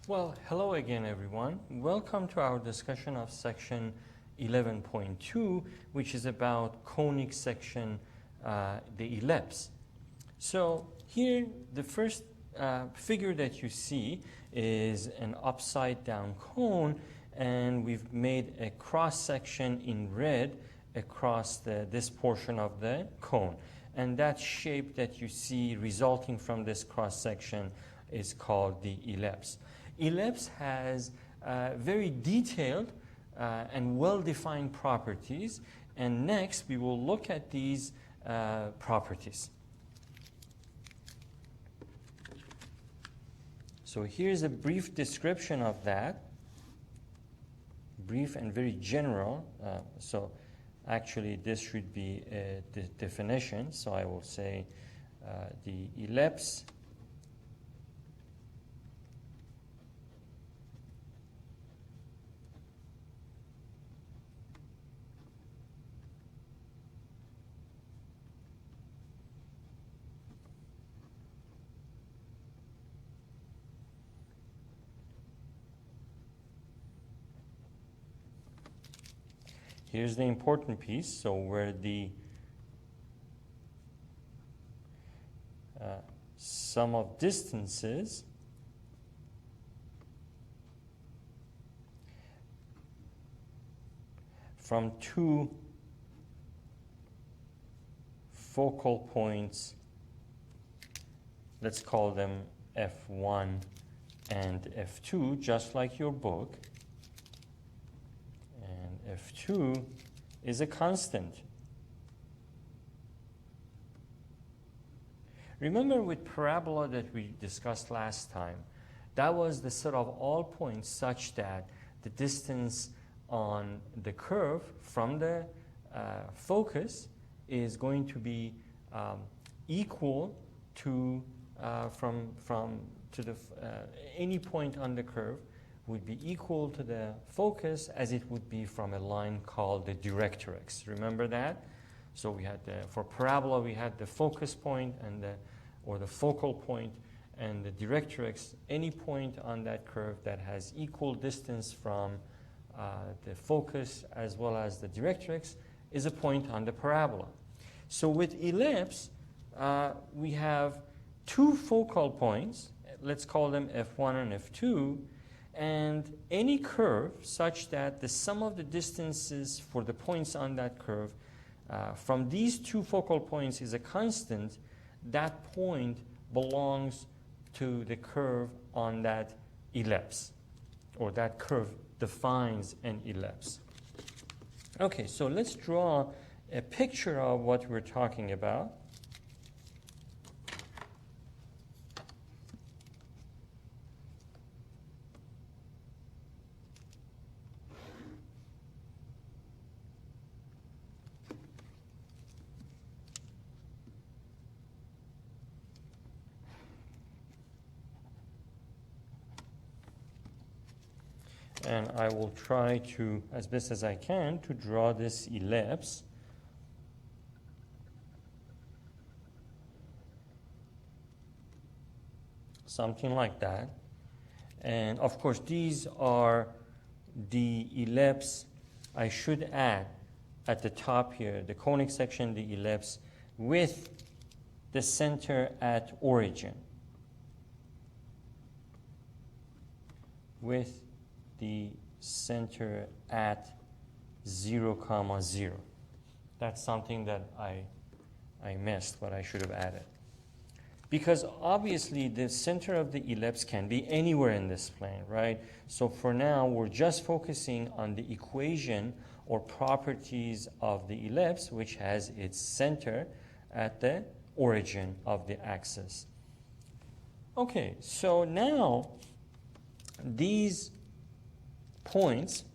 Well, hello again, everyone. Welcome to our discussion of section 11.2, which is about conic section, the ellipse. So here, the first figure that you see is an upside down cone, and we've made a cross section in red across this portion of the cone. And that shape that you see resulting from this cross section is called the ellipse. Ellipse has very detailed and well-defined properties, and next we will look at these properties. So here's a brief description of that, brief and very general. So actually this should be the definition, so I will say the ellipse here's the important piece, so where the sum of distances from two focal points, let's call them F1 and F2, just like your book. F2 is a constant. Remember with parabola that we discussed last time, that was the set of all points such that the distance on the curve from the focus is going to be equal to any point on the curve would be equal to the focus as it would be from a line called the directrix. Remember that? So we had for parabola we had the focus point and the focal point and the directrix. Any point on that curve that has equal distance from the focus as well as the directrix is a point on the parabola. So with ellipse we have two focal points. Let's call them F1 and F2. And any curve such that the sum of the distances for the points on that curve from these two focal points is a constant, that point belongs to the curve on that ellipse, or that curve defines an ellipse. Okay, so let's draw a picture of what we're talking about. And I will try to, as best as I can, to draw this ellipse. Something like that. And of course, these are the ellipse. I should add at the top here, the conic section, the ellipse, with the center at origin. With the center at 0, 0. That's something that I missed, but I should have added. Because obviously the center of the ellipse can be anywhere in this plane, right? So for now, we're just focusing on the equation or properties of the ellipse, which has its center at the origin of the axis. Okay, so now these points,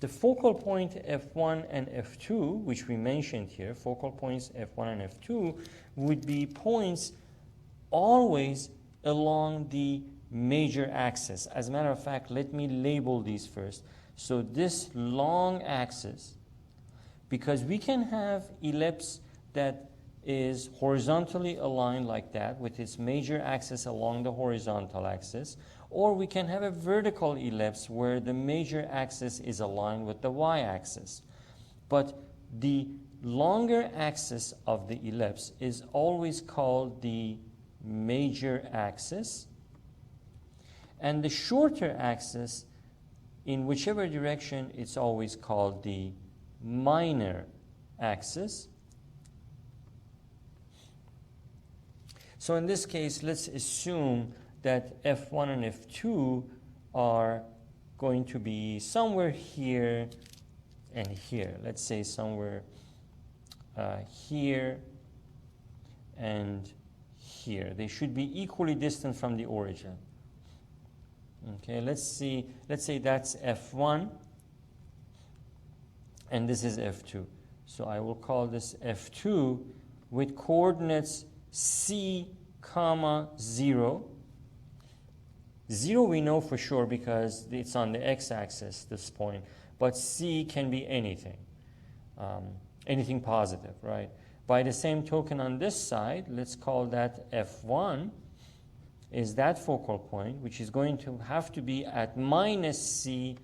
the focal point F1 and F2, which we mentioned here, focal points F1 and F2, would be points always along the major axis. As a matter of fact, let me label these first. So this long axis, because we can have ellipse that is horizontally aligned like that with its major axis along the horizontal axis, Or we can have a vertical ellipse where the major axis is aligned with the y-axis. But the longer axis of the ellipse is always called the major axis, and the shorter axis, in whichever direction, it's always called the minor axis. So in this case, let's assume that F1 and F2 are going to be somewhere here and here. Let's say somewhere here and here. They should be equally distant from the origin. Okay, let's say that's F1 and this is F2. So I will call this F2 with coordinates C, 0. 0 we know for sure because it's on the x-axis, this point. But C can be anything, anything positive, right? By the same token on this side, let's call that F1 is that focal point, which is going to have to be at minus C,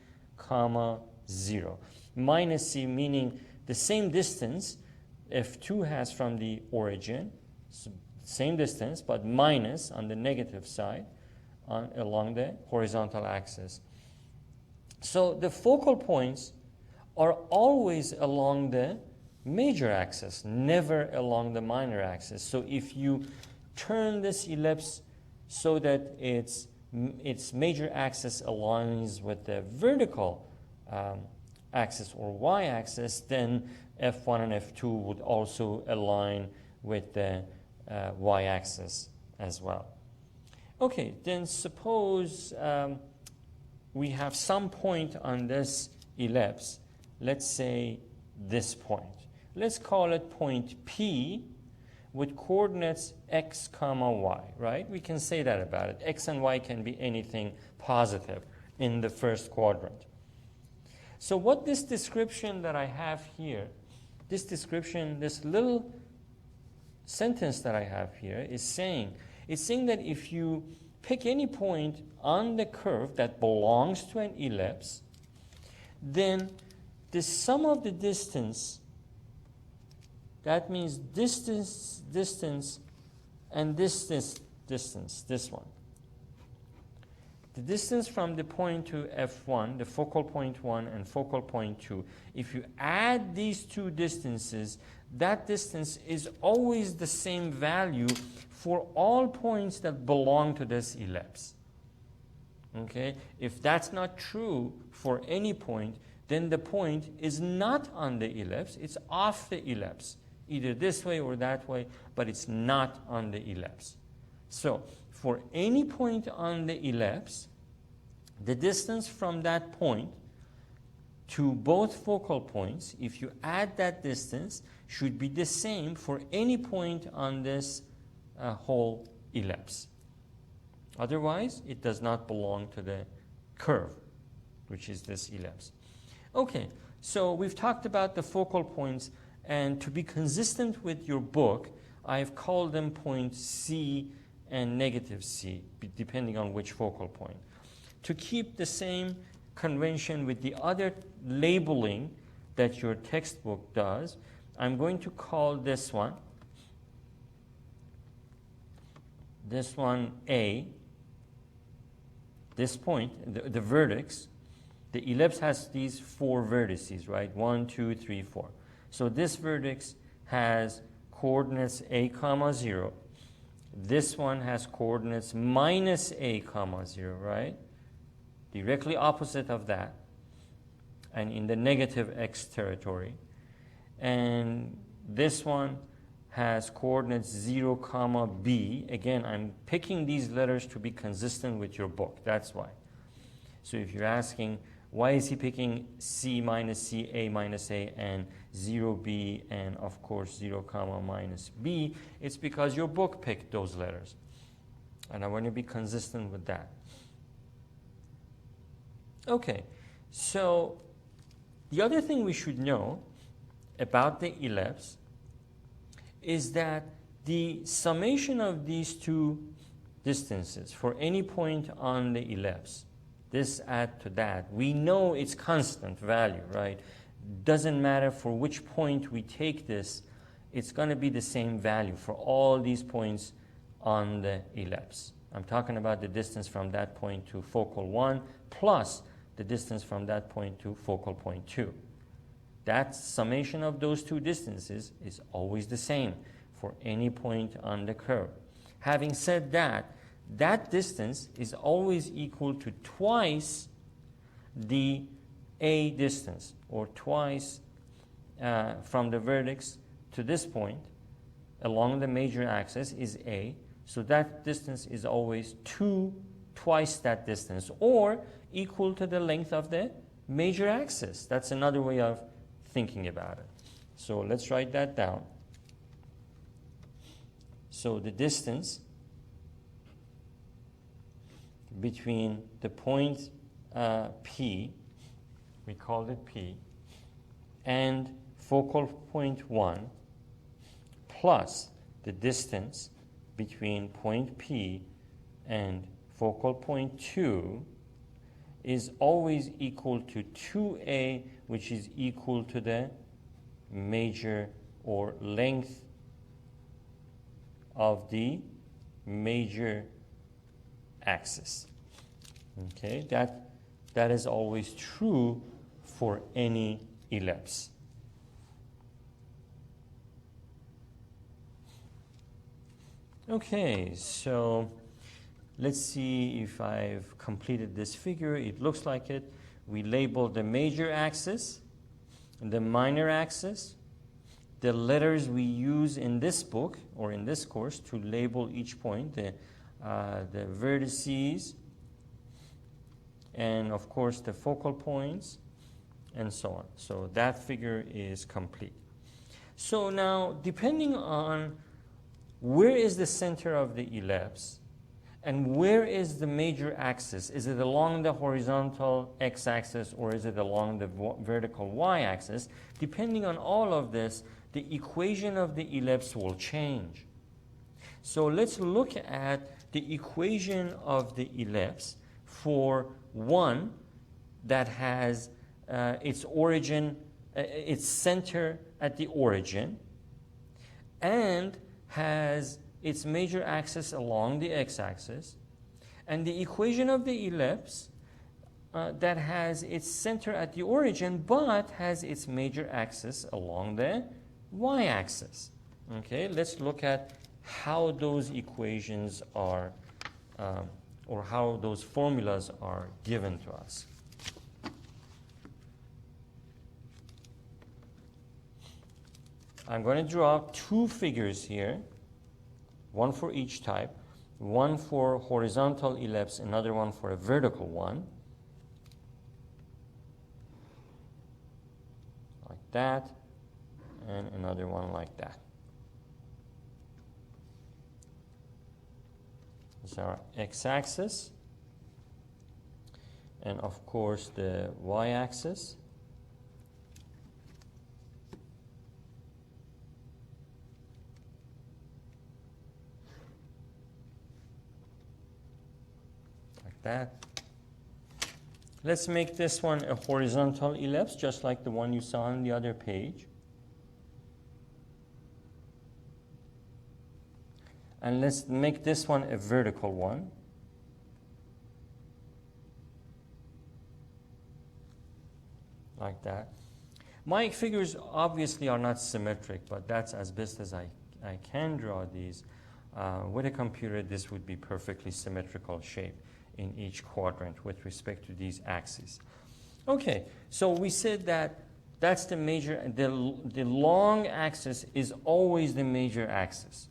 0. Minus C meaning the same distance F2 has from the origin, so same distance, but minus on the negative side along the horizontal axis. So the focal points are always along the major axis, never along the minor axis. So if you turn this ellipse so that its major axis aligns with the vertical axis or y-axis, then F1 and F2 would also align with the y-axis as well. Okay, then suppose we have some point on this ellipse, let's say this point. Let's call it point P with coordinates x, y, right? We can say that about it. X and y can be anything positive in the first quadrant. So what this description that I have here, this description, this little sentence that I have here is saying, it's saying that if you pick any point on the curve that belongs to an ellipse, then the sum of the distance, that means distance, and distance, this one. The distance from the point to F1, the focal point 1 and focal point 2, if you add these two distances, that distance is always the same value for all points that belong to this ellipse. Okay? If that's not true for any point, then the point is not on the ellipse, it's off the ellipse, either this way or that way, but it's not on the ellipse. So, for any point on the ellipse, the distance from that point to both focal points, if you add that distance, should be the same for any point on this whole ellipse. Otherwise, it does not belong to the curve, which is this ellipse. Okay, so we've talked about the focal points, and to be consistent with your book, I've called them point C and negative C, depending on which focal point. To keep the same convention with the other labeling that your textbook does, I'm going to call this one A, this point, the vertex. The ellipse has these 4 vertices, right? 1, 2, 3, 4. So this vertex has coordinates A, 0. This one has coordinates minus A, 0, right? Directly opposite of that, and in the negative x territory. And this one has coordinates 0, b. Again, I'm picking these letters to be consistent with your book. That's why. So if you're asking, why is he picking C minus C, A minus A, and 0b, and of course 0, minus b, it's because your book picked those letters. And I want to be consistent with that. Okay, so the other thing we should know about the ellipse is that the summation of these two distances for any point on the ellipse, this add to that, we know it's constant value, right? Doesn't matter for which point we take this, it's going to be the same value for all these points on the ellipse. I'm talking about the distance from that point to focal 1 plus the distance from that point to focal point 2. That summation of those two distances is always the same for any point on the curve. Having said that, that distance is always equal to twice the A distance, or twice from the vertex to this point along the major axis is A. So that distance is always twice that distance, or equal to the length of the major axis. That's another way of thinking about it. So let's write that down. So the distance between the point P, we called it P, and focal point 1 plus the distance between point P and focal point 2 is always equal to 2A, which is equal to the major or length of the major axis. Okay, that is always true for any ellipse. Okay, so let's see if I've completed this figure. It looks like it. We labeled the major axis, the minor axis, the letters we use in this book or in this course to label each point, the vertices, and of course the focal points, and so on. So that figure is complete. So now, depending on where is the center of the ellipse and where is the major axis, is it along the horizontal x-axis or is it along the vertical y-axis, depending on all of this, the equation of the ellipse will change. So let's look at the equation of the ellipse for one that has its origin, its center at the origin, and has its major axis along the x-axis, and the equation of the ellipse that has its center at the origin but has its major axis along the y-axis. Okay, let's look at how those equations are, or how those formulas are given to us. I'm going to draw two figures here, one for each type, one for horizontal ellipse, another one for a vertical one, like that, and another one like that. This is our x-axis, and of course the y-axis. That. Let's make this one a horizontal ellipse, just like the one you saw on the other page. And let's make this one a vertical one. Like that. My figures obviously are not symmetric, but that's as best as I can draw these. With a computer, this would be perfectly symmetrical shape in each quadrant with respect to these axes. Okay, so we said that that's the major, the long axis is always the major axis.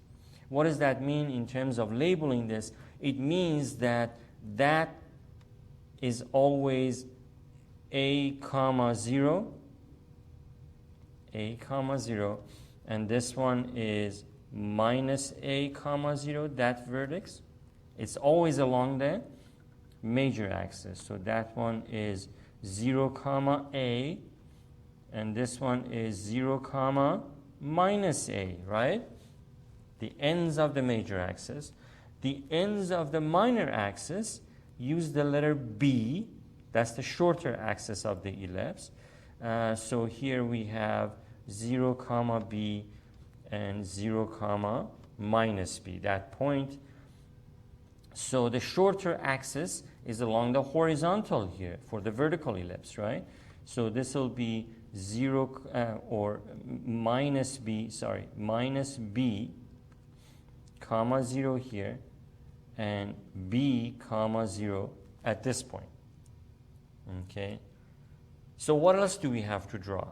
What does that mean in terms of labeling this? It means that that is always A comma 0, A comma 0, and this one is minus A comma 0, that vertex. It's always along the major axis. So that one is 0 comma A, and this one is 0 comma minus A, right? The ends of the major axis. the ends of the minor axis, use the letter B. That's the shorter axis of the ellipse. So here we have 0, comma B and 0, comma minus B, that point. So the shorter axis is along the horizontal here for the vertical ellipse, right? So this will be 0 or minus B, minus B, comma 0 here, and B, comma 0 at this point. Okay. So what else do we have to draw?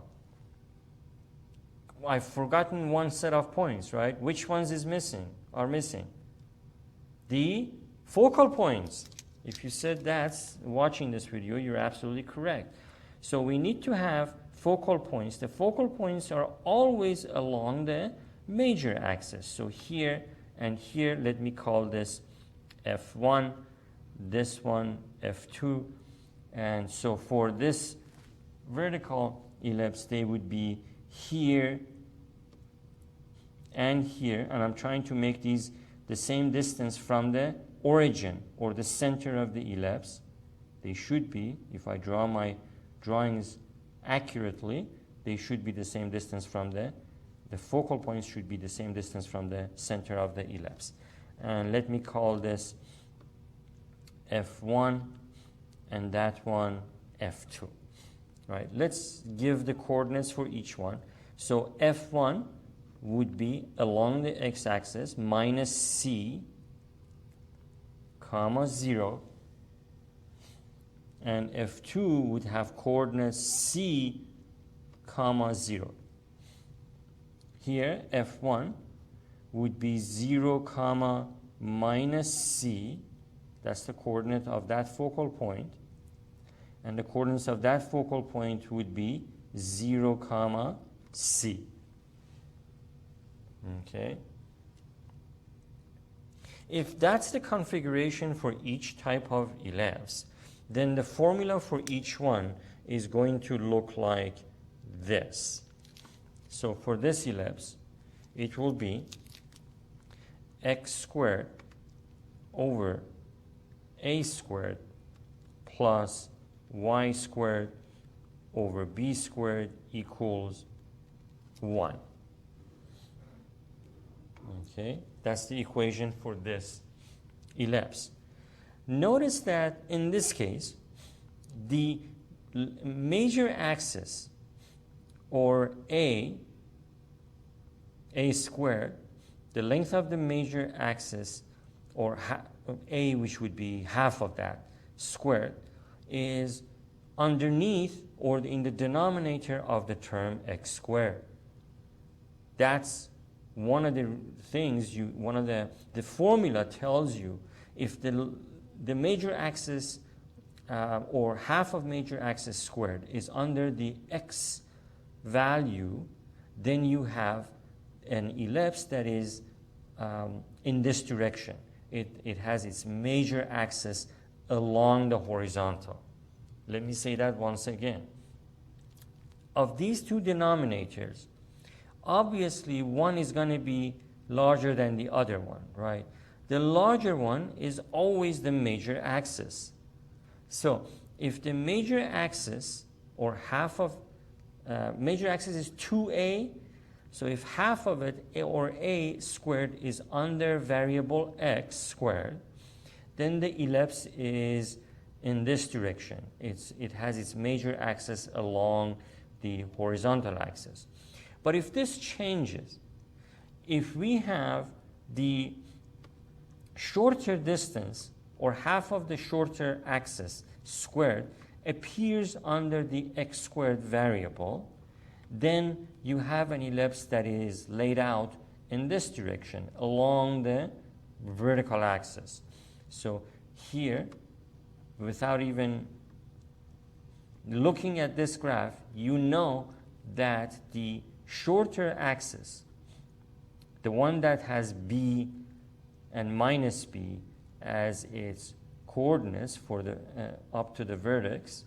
I've forgotten one set of points, right? Which ones are missing? The focal points. If you said that watching this video, you're absolutely correct. So we need to have focal points. The focal points are always along the major axis. So here and here, let me call this F1, this one F2. And so for this vertical ellipse, they would be here and here. And I'm trying to make these the same distance from the origin or the center of the ellipse. They should be, if I draw my drawings accurately, they should be the same distance from the focal points should be the same distance from the center of the ellipse. And let me call this F1 and that one F2. Right? Let's give the coordinates for each one. So F1 would be along the x-axis minus C, comma 0, and F2 would have coordinates C, comma 0. Here F1 would be 0, comma minus C. That's the coordinate of that focal point. And the coordinates of that focal point would be 0, comma C. Okay. If that's the configuration for each type of ellipse, then the formula for each one is going to look like this. So for this ellipse, it will be x squared over a squared plus y squared over b squared equals 1. Okay, that's the equation for this ellipse. Notice that in this case, the major axis, or a squared, the length of the major axis, or a, which would be half of that squared, is underneath or in the denominator of the term x squared. That's one of the things the formula tells you if the major axis or half of major axis squared is under the x value, then you have an ellipse that is in this direction. It has its major axis along the horizontal. Let me say that once again. Of these two denominators, obviously one is going to be larger than the other one, right? The larger one is always the major axis. So if the major axis, or half of major axis is 2a, so if half of it, or a squared, is under variable x squared, then the ellipse is in this direction. It has its major axis along the horizontal axis. But if this changes, if we have the shorter distance, or half of the shorter axis squared, appears under the x squared variable, then you have an ellipse that is laid out in this direction along the vertical axis. So here, without even looking at this graph, you know that the shorter axis, the one that has b and minus b as its coordinates for the up to the vertex,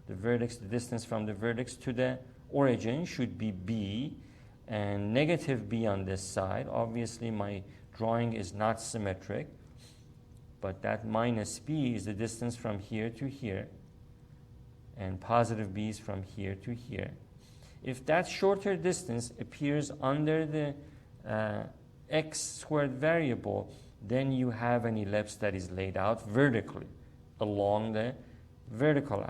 the distance from the vertex to the origin should be b, and negative b on this side. Obviously my drawing is not symmetric, but that minus b is the distance from here to here, and positive b is from here to here. If that shorter distance appears under the x squared variable, then you have an ellipse that is laid out vertically along the vertical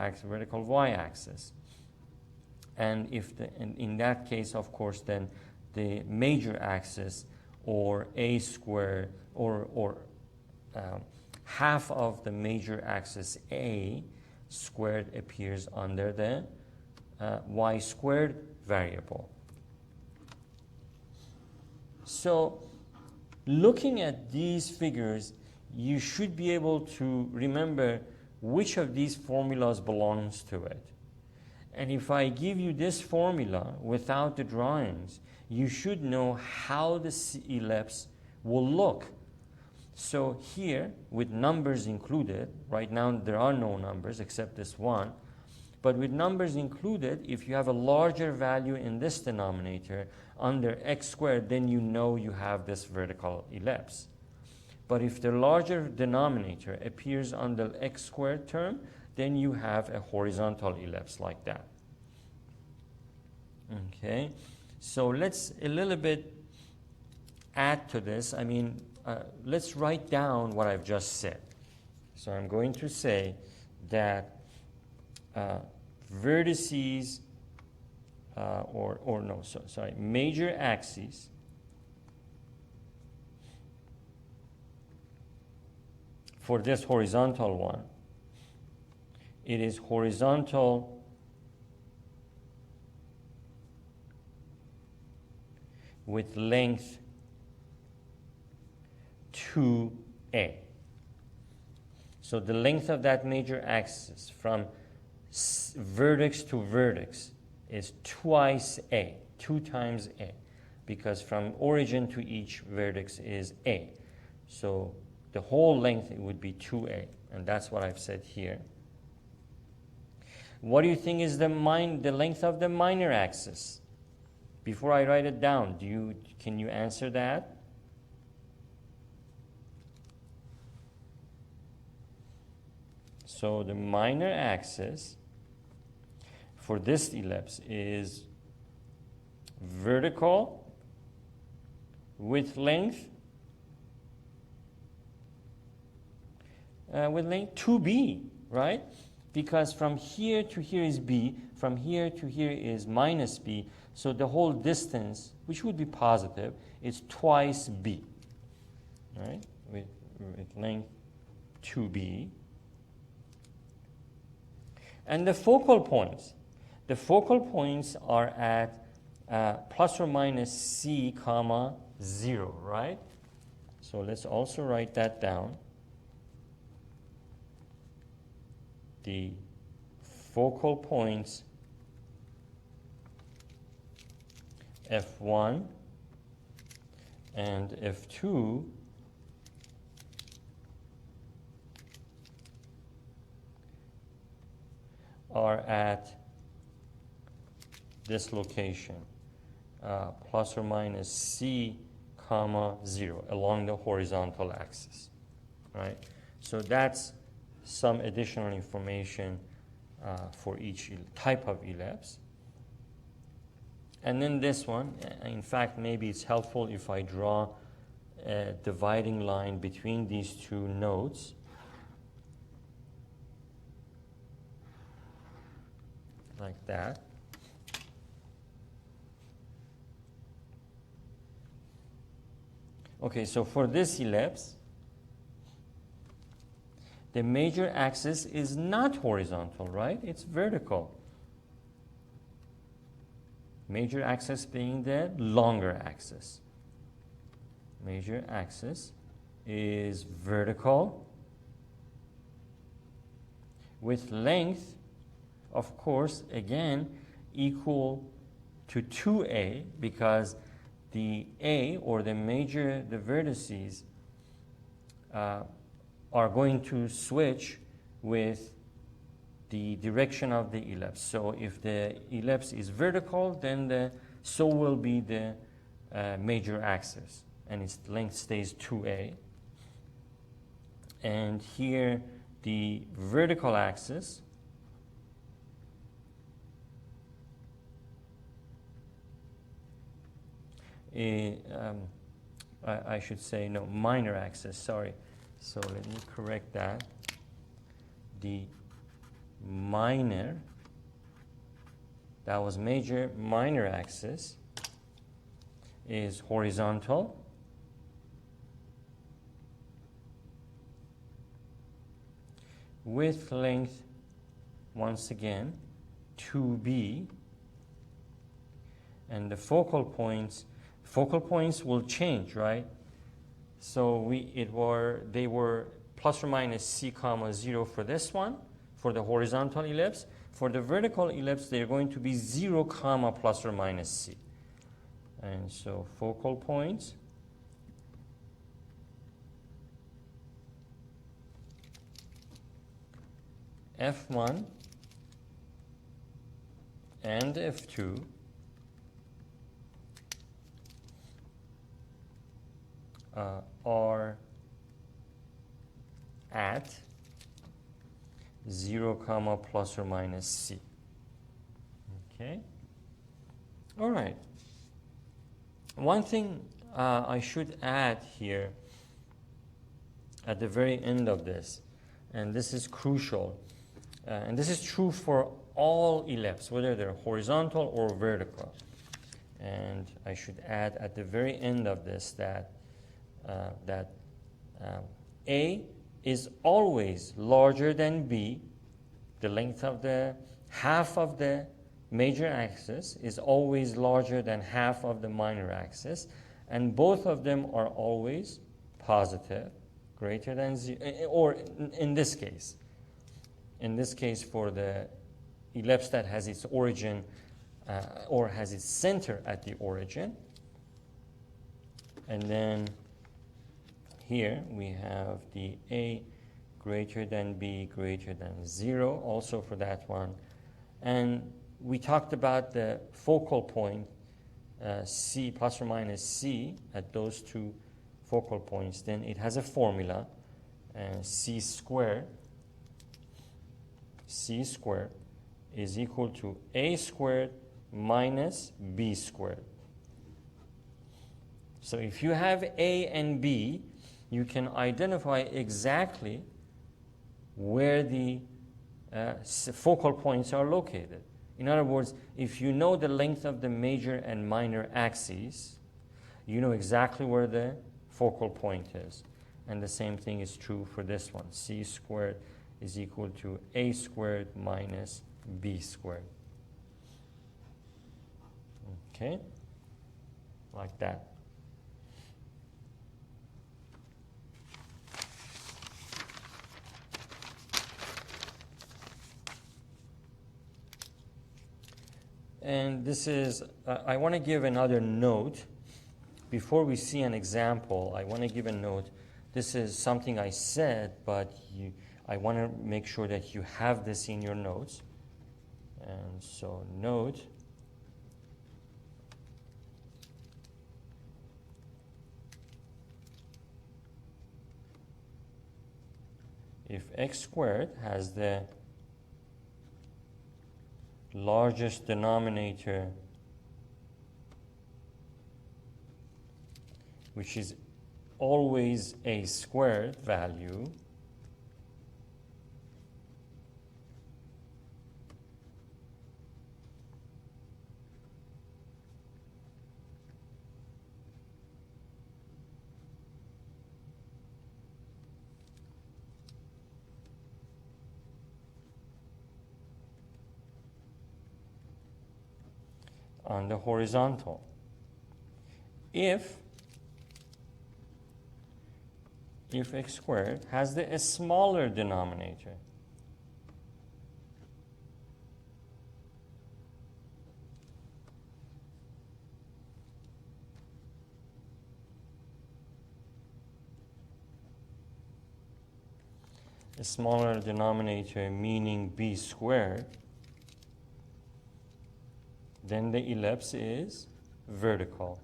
y-axis. And in that case, of course, then the major axis, or a squared, or half of the major axis a squared appears under the y squared variable. So looking at these figures, you should be able to remember which of these formulas belongs to it. And if I give you this formula without the drawings, you should know how the ellipse will look. So here, with numbers included, right now there are no numbers except this one, but with numbers included, if you have a larger value in this denominator under x squared, then you know you have this vertical ellipse. But if the larger denominator appears on the x squared term, then you have a horizontal ellipse like that. Okay, so let's a little bit add to this. I mean, let's write down what I've just said. So I'm going to say that vertices, major axes for this horizontal one, it is horizontal with length 2a. So the length of that major axis from vertex to vertex is twice a, 2 times a, because from origin to each vertex is a. So the whole length it would be 2a, and that's what I've said here. What do you think is the length of the minor axis? Before I write it down, can you answer that? So the minor axis for this ellipse is vertical with length 2b, right? Because from here to here is b, from here to here is minus b, so the whole distance, which would be positive, is twice b, right? With length 2b. And the focal points are at plus or minus c comma 0, right? So let's also write that down. The focal points F1 and F2 are at this location, plus or minus c comma 0 along the horizontal axis, right? So that's some additional information for each type of ellipse. And then this one, in fact, maybe it's helpful if I draw a dividing line between these two nodes. Like that. Okay, so for this ellipse, the major axis is not horizontal, right? It's vertical. Major axis being the longer axis. Major axis is vertical with length, of course, again, equal to 2a, because the a, or the vertices, are going to switch with the direction of the ellipse. So if the ellipse is vertical, then so will be the major axis. and its length stays 2a. And here the vertical axis I should say, no, minor axis, sorry. So let me correct that. The minor, that was major, minor axis is horizontal. With length, once again, 2b. And the focal points will change, right? So they were plus or minus c comma 0 for this one, for the horizontal ellipse. For the vertical ellipse, they're going to be 0 comma plus or minus c. And so focal points F1 and F2 are at 0 comma plus or minus c. Okay. All right. One thing I should add here at the very end of this, and this is crucial, and this is true for all ellipses, whether they're horizontal or vertical. And I should add at the very end of this that A is always larger than B. The length of the half of the major axis is always larger than half of the minor axis, and both of them are always positive, greater than 0, or in this case for the ellipse that has its origin or has its center at the origin. And then here we have the A greater than B greater than 0, also for that one. And we talked about the focal point C plus or minus C at those two focal points. Then it has a formula, C squared is equal to A squared minus B squared. So if you have A and B, you can identify exactly where the focal points are located. In other words, if you know the length of the major and minor axes, you know exactly where the focal point is. And the same thing is true for this one. C squared is equal to A squared minus B squared. Okay? Like that. And this is, I want to give another note. Before we see an example, I want to give a note. This is something I said, but I want to make sure that you have this in your notes. And so note, if x squared has the largest denominator, which is always a squared value, on the horizontal. If x squared has a smaller denominator, a smaller denominator meaning b squared, then the ellipse is vertical.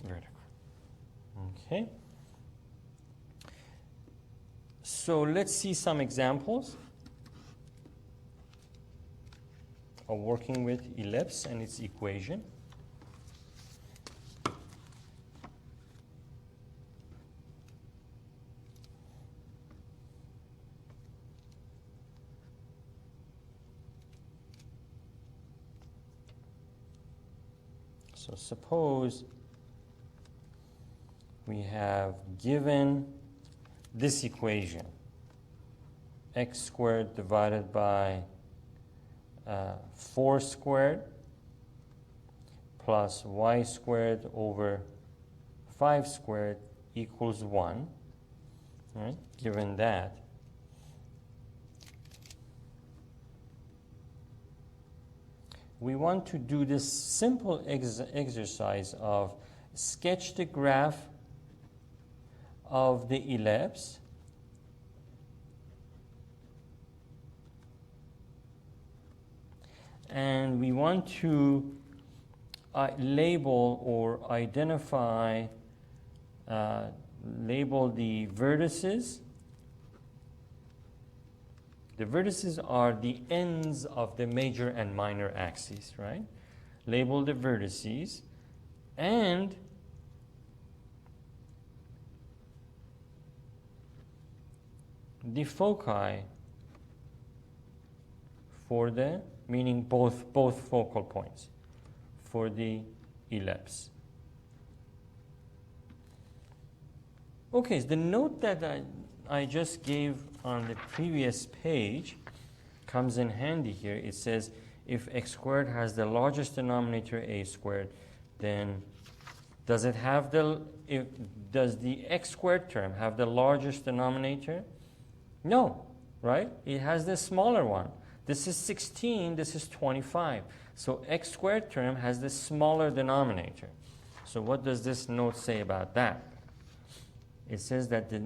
vertical. Okay. So let's see some examples of working with ellipse and its equation. So suppose we have given this equation, x squared divided by 4 squared plus y squared over 5 squared equals 1. Right? Given that, we want to do this simple exercise of sketch the graph of the ellipse and we want to label or identify, label the vertices. The vertices are the ends of the major and minor axes, right? Label the vertices and the foci for the, meaning both focal points for the ellipse. Okay, so the note that I just gave on the previous page comes in handy here. It says if x squared has the largest denominator a squared, then does it have does the x squared term have the largest denominator? No, right? It has the smaller one. This is 16, this is 25. So x squared term has the smaller denominator. So what does this note say about that? It says that the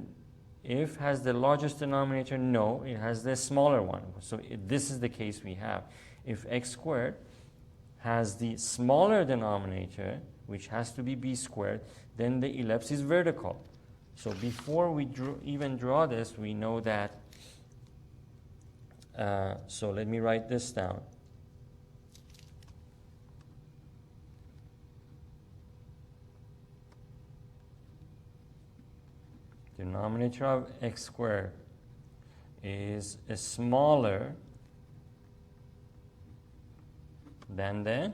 if has the largest denominator, no, it has the smaller one. So this is the case we have. If x squared has the smaller denominator, which has to be b squared, then the ellipse is vertical. So before we even draw this, we know that. So let me write this down. Denominator of x squared is smaller than the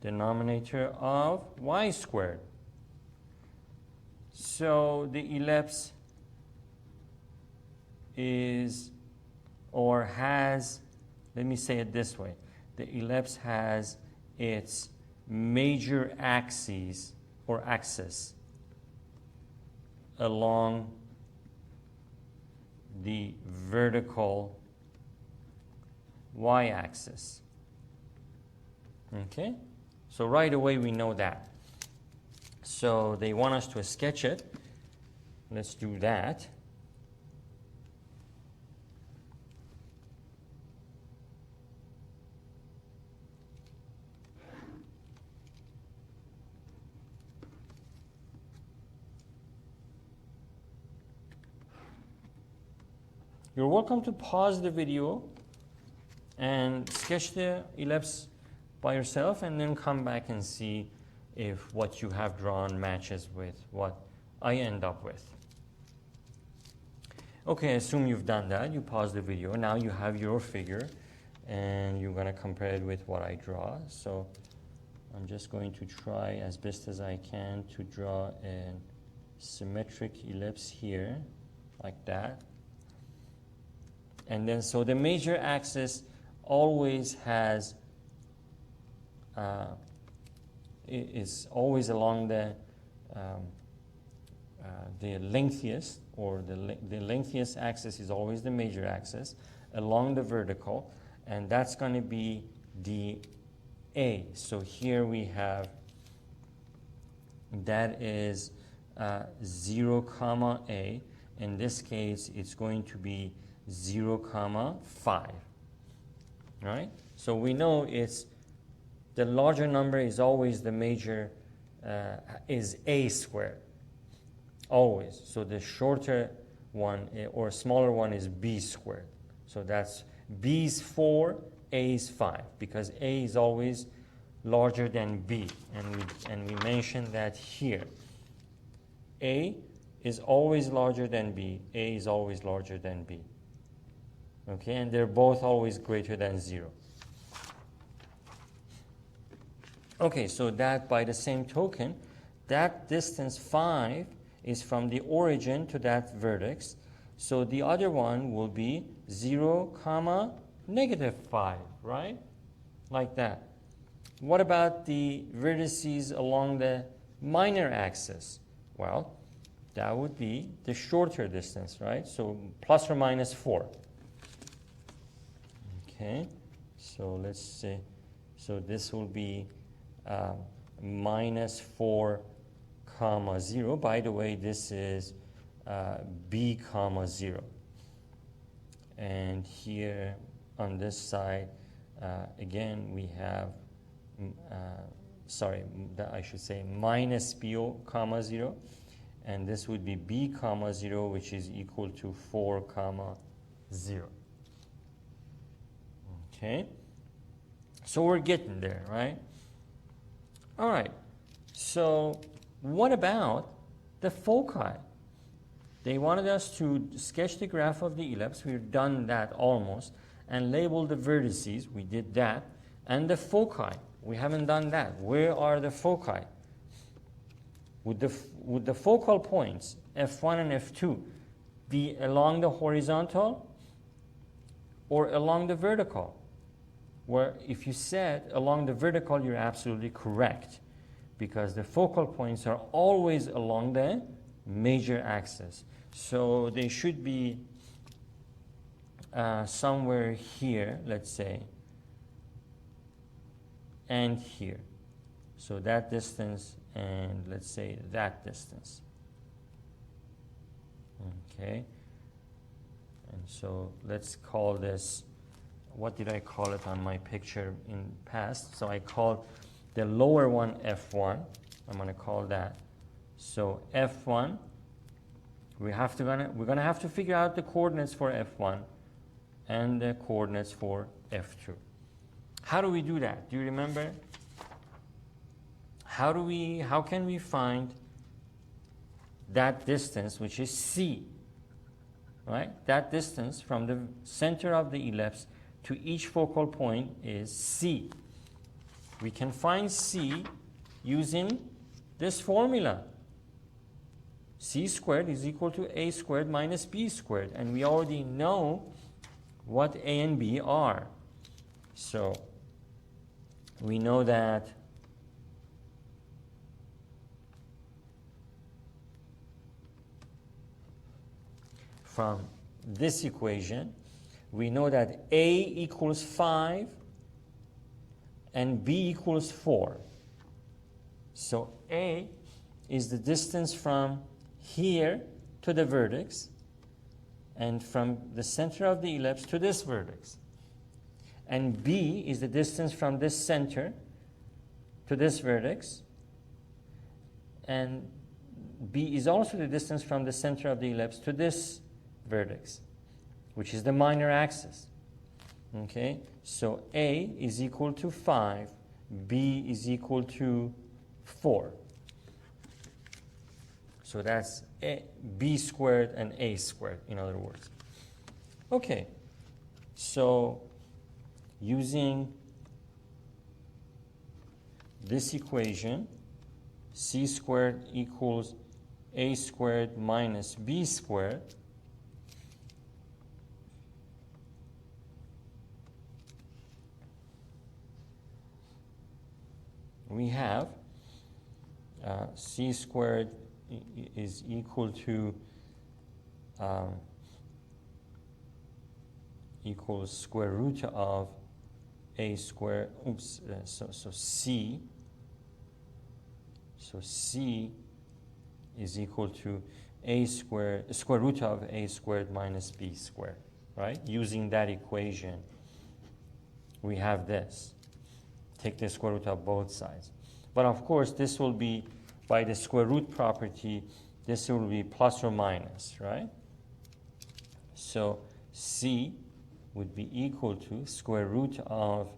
denominator of y squared. So the ellipse is or has, let me say it this way, the ellipse has its major axes or axis along the vertical y-axis. Okay? So right away we know that. So they want us to sketch it. Let's do that. You're welcome to pause the video and sketch the ellipse by yourself and then come back and see if what you have drawn matches with what I end up with. Okay, assume you've done that. You pause the video. Now you have your figure and you're going to compare it with what I draw. So I'm just going to try as best as I can to draw a symmetric ellipse here, like that. And then, so the major axis always has, is always along the lengthiest, or the lengthiest axis is always the major axis along the vertical, and that's going to be the A. So here we have, that is 0 comma A. In this case, it's going to be 0 comma 5, right? So we know it's the larger number is always the major, is a squared, always. So the shorter one or smaller one is b squared. So that's b is 4, a is 5, because a is always larger than b, and we mentioned that here. A is always larger than b, a is always larger than b. Okay, and they're both always greater than 0. Okay, so that by the same token, that distance 5 is from the origin to that vertex. So the other one will be 0, comma, negative 5, right? Like that. What about the vertices along the minor axis? Well, that would be the shorter distance, right? So plus or minus 4. Okay, so let's say, so this will be minus 4, comma 0. By the way, this is b, comma 0. And here on this side, again, we have, I should say minus b, comma 0. And this would be b, comma 0, which is equal to 4, comma 0. Okay, so we're getting there, right? All right, so what about the foci? They wanted us to sketch the graph of the ellipse. We've done that almost, and label the vertices. We did that. And the foci, we haven't done that. Where are the foci? Would the focal points, F1 and F2, be along the horizontal or along the vertical? Where if you said along the vertical, you're absolutely correct, because the focal points are always along the major axis. So they should be somewhere here, let's say, and here. So that distance and let's say that distance. Okay. And so let's call this, what did I call it on my picture in past? So I called the lower one F1. I'm going to call that. So F1, we're going to have to figure out the coordinates for F1 and the coordinates for F2. How do we do that? Do you remember? How can we find that distance, which is C, right? That distance from the center of the ellipse to each focal point is C. We can find C using this formula. C squared is equal to A squared minus B squared. And we already know what A and B are. So we know that from this equation, we know that A equals 5 and B equals 4. So A is the distance from here to the vertex and from the center of the ellipse to this vertex. And B is the distance from this center to this vertex. And B is also the distance from the center of the ellipse to this vertex, which is the minor axis. Okay, so A is equal to 5, B is equal to 4. So that's B squared and A squared, in other words. Okay, so using this equation, C squared equals A squared minus B squared, we have C squared is equal to equals square root of A squared, so C is equal to A squared, square root of A squared minus B squared, right? Using that equation, we have this. take the square root of both sides. But of course, this will be, by the square root property, this will be plus or minus, right? So C would be equal to square root of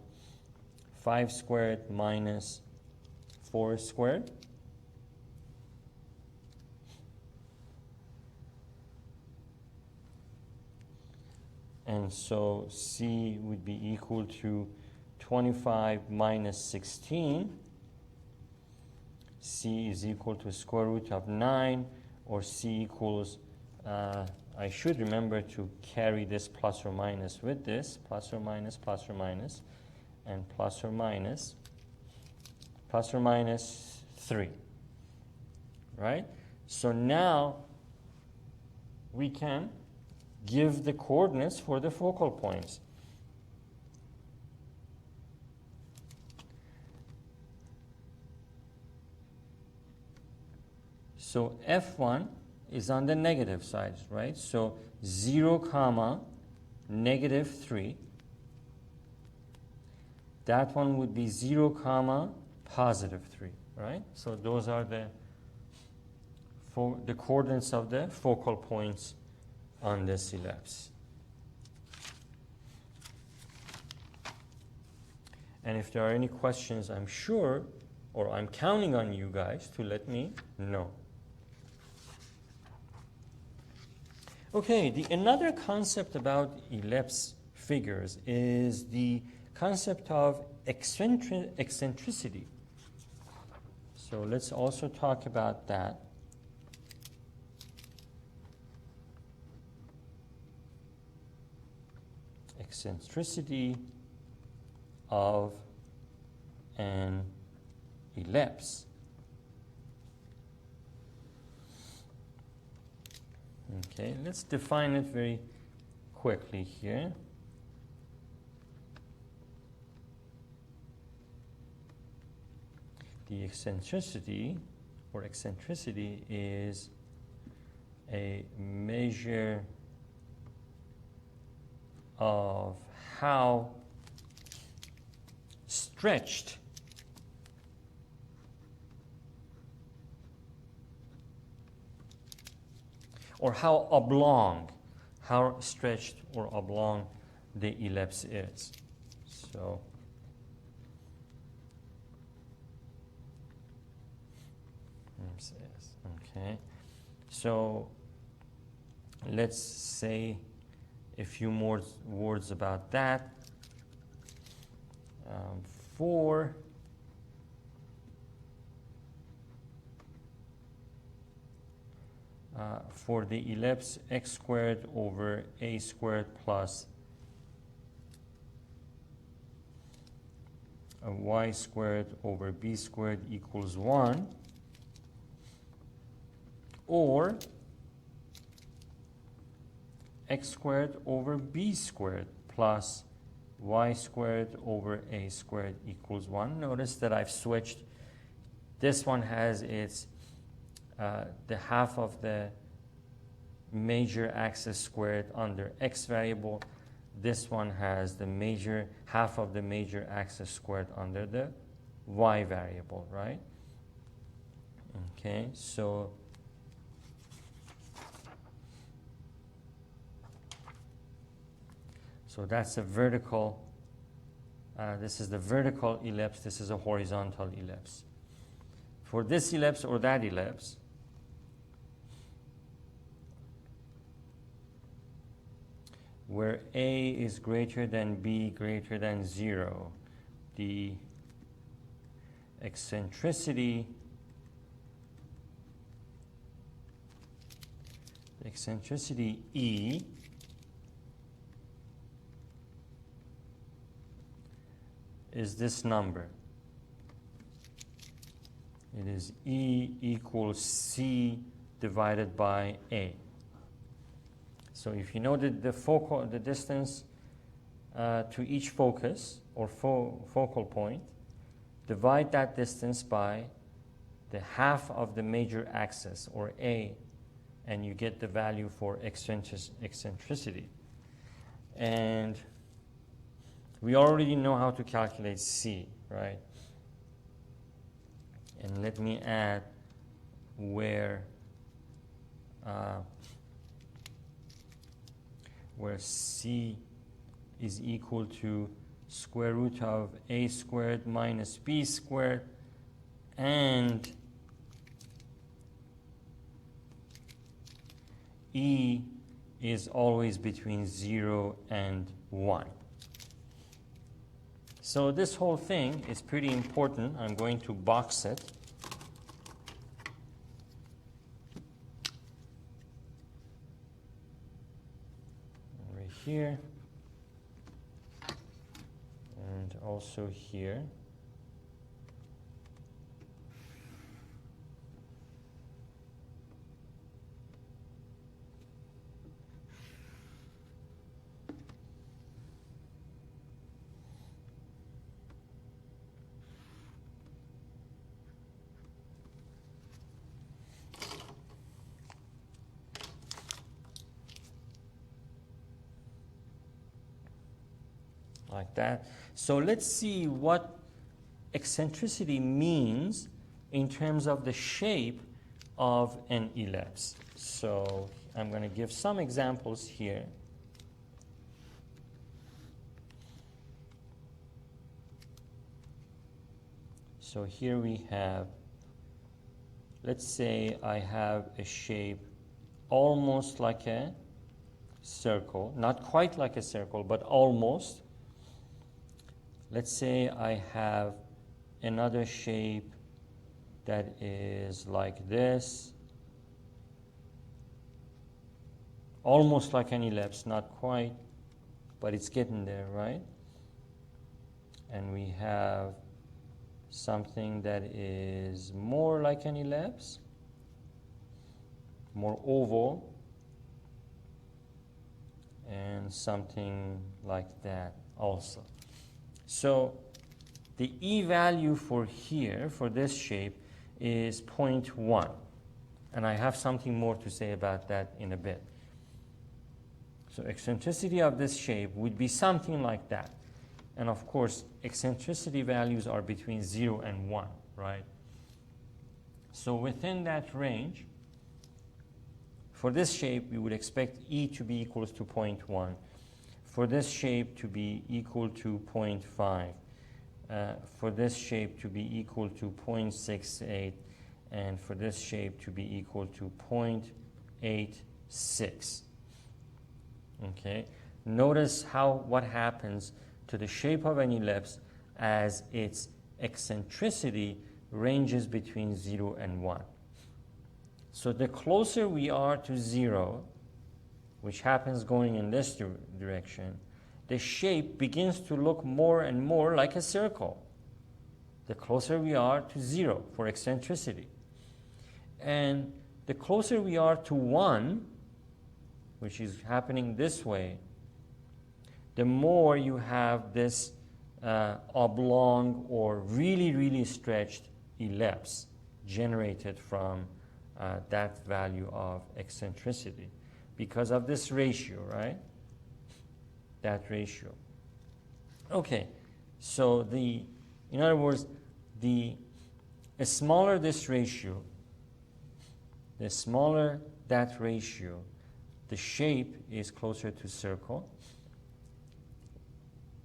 5 squared minus 4 squared. And so C would be equal to 25 minus 16. C is equal to square root of 9, or C equals, I should remember to carry this plus or minus with this, plus or minus, and plus or minus 3, right? So now we can give the coordinates for the focal points. So F1 is on the negative side, right? So 0 comma negative 3. That one would be 0 comma positive 3, right? So those are the coordinates of the focal points on this ellipse. And if there are any questions, I'm sure, or I'm counting on you guys to let me know. Okay, another concept about ellipse figures is the concept of eccentricity. So let's also talk about that. Eccentricity of an ellipse. Okay, let's define it very quickly here. The eccentricity is a measure of how stretched or how oblong, how stretched or oblong the ellipse is. So okay, so let's say a few more words about that. For the ellipse x squared over a squared plus y squared over b squared equals 1, or x squared over b squared plus y squared over a squared equals 1. Notice that I've switched. This one has its the half of the major axis squared under x variable. This one has the half of the major axis squared under the y variable, right? Okay, so that's a vertical, this is the vertical ellipse, this is a horizontal ellipse. For this ellipse or that ellipse, where a is greater than b greater than 0, the eccentricity E is this number. It is E equals C divided by A. So if you know the distance to each focus or focal point, divide that distance by the half of the major axis, or A, and you get the value for eccentricity. And We already know how to calculate C, right? And let me add where C is equal to square root of a squared minus b squared, and E is always between 0 and 1. So this whole thing is pretty important. I'm going to box it. Right here. And also here. Like that. So let's see what eccentricity means in terms of the shape of an ellipse. So I'm going to give some examples here. So here we have, let's say I have a shape almost like a circle, not quite like a circle, but almost. Let's say I have another shape that is like this, almost like an ellipse, not quite, but it's getting there, right? And we have something that is more like an ellipse, more oval, and something like that also. So the E value for here, for this shape, is 0.1. And I have something more to say about that in a bit. So eccentricity of this shape would be something like that. And of course, eccentricity values are between 0 and 1, right? So within that range, for this shape, we would expect E to be equal to 0.1. For this shape to be equal to 0.5, for this shape to be equal to 0.68, and for this shape to be equal to 0.86. Okay, notice what happens to the shape of an ellipse as its eccentricity ranges between 0 and 1. So the closer we are to 0, which happens going in this direction, the shape begins to look more and more like a circle. The closer we are to 0 for eccentricity. And the closer we are to 1, which is happening this way, the more you have this oblong or really, really stretched ellipse generated from that value of eccentricity. Because of this ratio, right? That ratio. Okay, so in other words, the smaller this ratio, the smaller that ratio, the shape is closer to circle,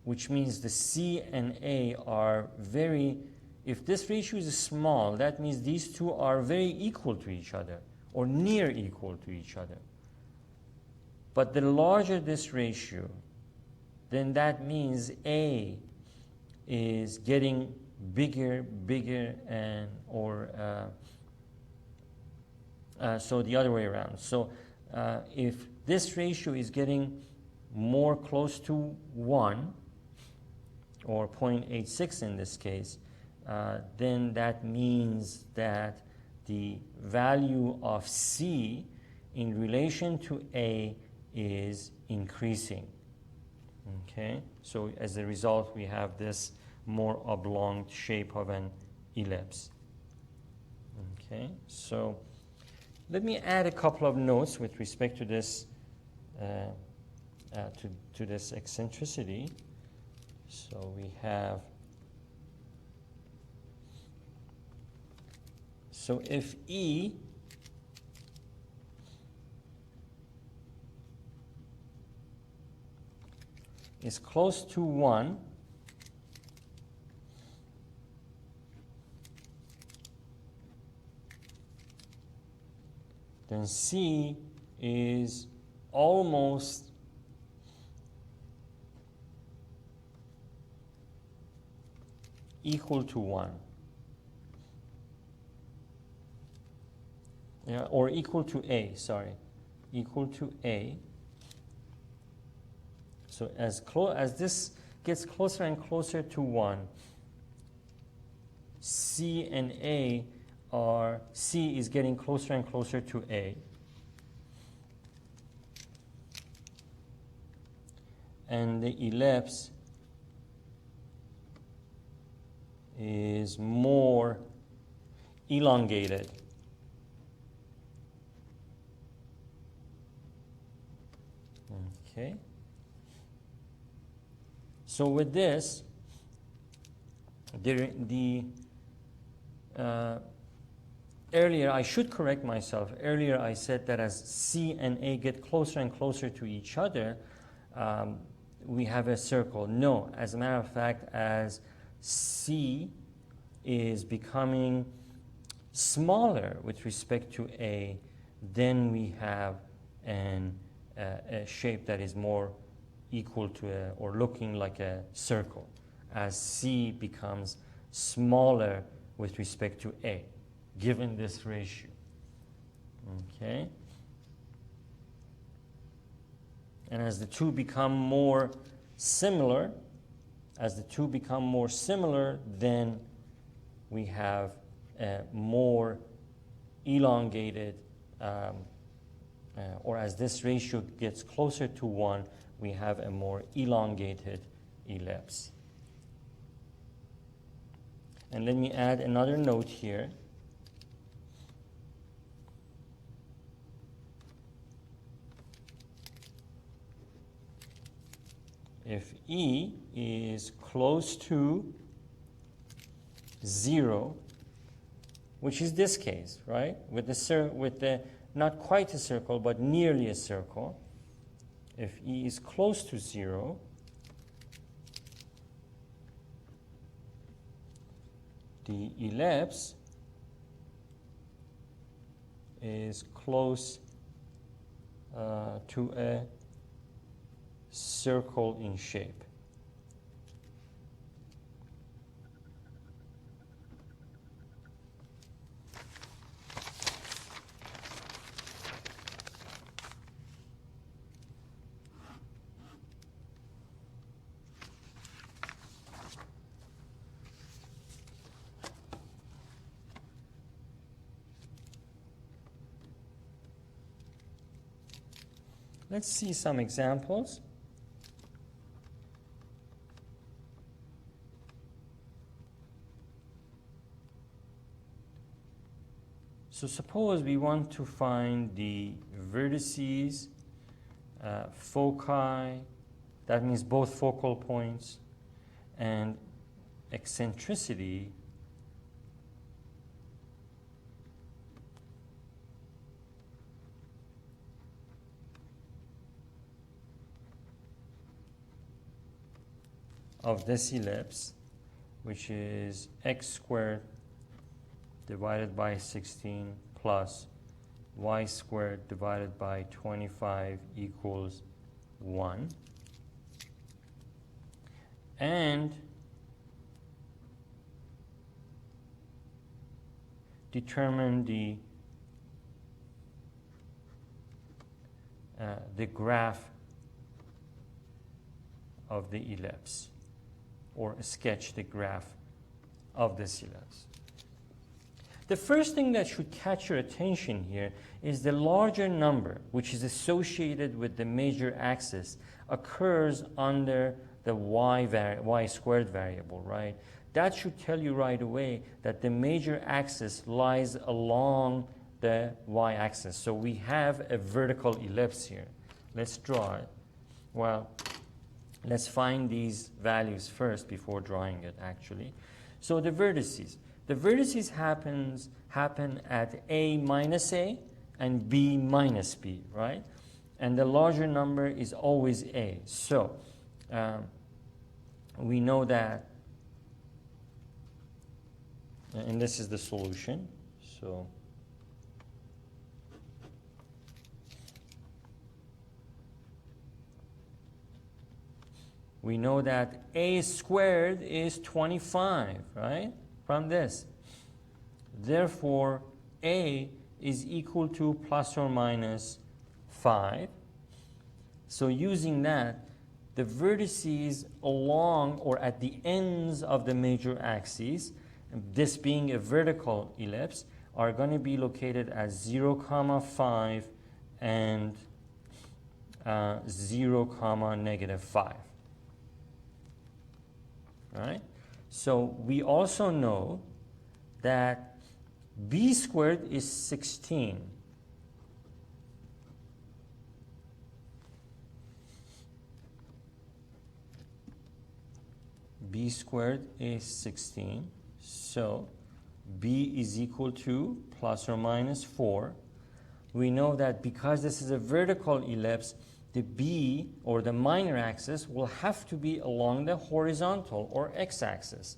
which means the C and A are very, if this ratio is small, that means these two are very equal to each other, or near equal to each other. But the larger this ratio, then that means A is getting bigger, and so the other way around. So if this ratio is getting more close to 1, or 0.86 in this case, then that means that the value of C in relation to A is increasing. Okay, so as a result, we have this more oblong shape of an ellipse. Okay, so let me add a couple of notes with respect to this to this eccentricity. So we have, so if E is close to 1, then C is almost equal to 1. Yeah, or equal to A, sorry. Equal to A. So as this gets closer and closer to 1, C and A are, C is getting closer and closer to A. And the ellipse is more elongated. Okay. So with this, earlier, I should correct myself. Earlier I said that as C and A get closer and closer to each other, we have a circle. No, as a matter of fact, as C is becoming smaller with respect to A, then we have a shape that is more equal to or looking like a circle, as C becomes smaller with respect to A, given this ratio. Okay? And as the two become more similar, then we have a more elongated, or as this ratio gets closer to 1, we have a more elongated ellipse. And let me add another note here. If E is close to 0, which is this case, right? With the not quite a circle, but nearly a circle. If E is close to 0, the ellipse is close to a circle in shape. Let's see some examples. So suppose we want to find the vertices, foci, that means both focal points, and eccentricity of this ellipse, which is x squared divided by 16 plus y squared divided by 25 equals 1. And determine the graph of the ellipse, or sketch the graph of this ellipse. The first thing that should catch your attention here is the larger number, which is associated with the major axis, occurs under the y squared variable, right? That should tell you right away that the major axis lies along the y-axis. So we have a vertical ellipse here. Let's draw it. Well, Let's find these values first before drawing it actually. So the vertices. The vertices happen at A minus A and B minus B, right? And the larger number is always A. So we know that, and this is the solution. So we know that A squared is 25, right? From this. Therefore, A is equal to plus or minus 5. So using that, the vertices along or at the ends of the major axes, this being a vertical ellipse, are going to be located at 0, 5 and 0, negative 5. Right? So we also know that B squared is 16. B squared is 16. So B is equal to plus or minus 4. We know that because this is a vertical ellipse, the B, or the minor axis, will have to be along the horizontal or x-axis.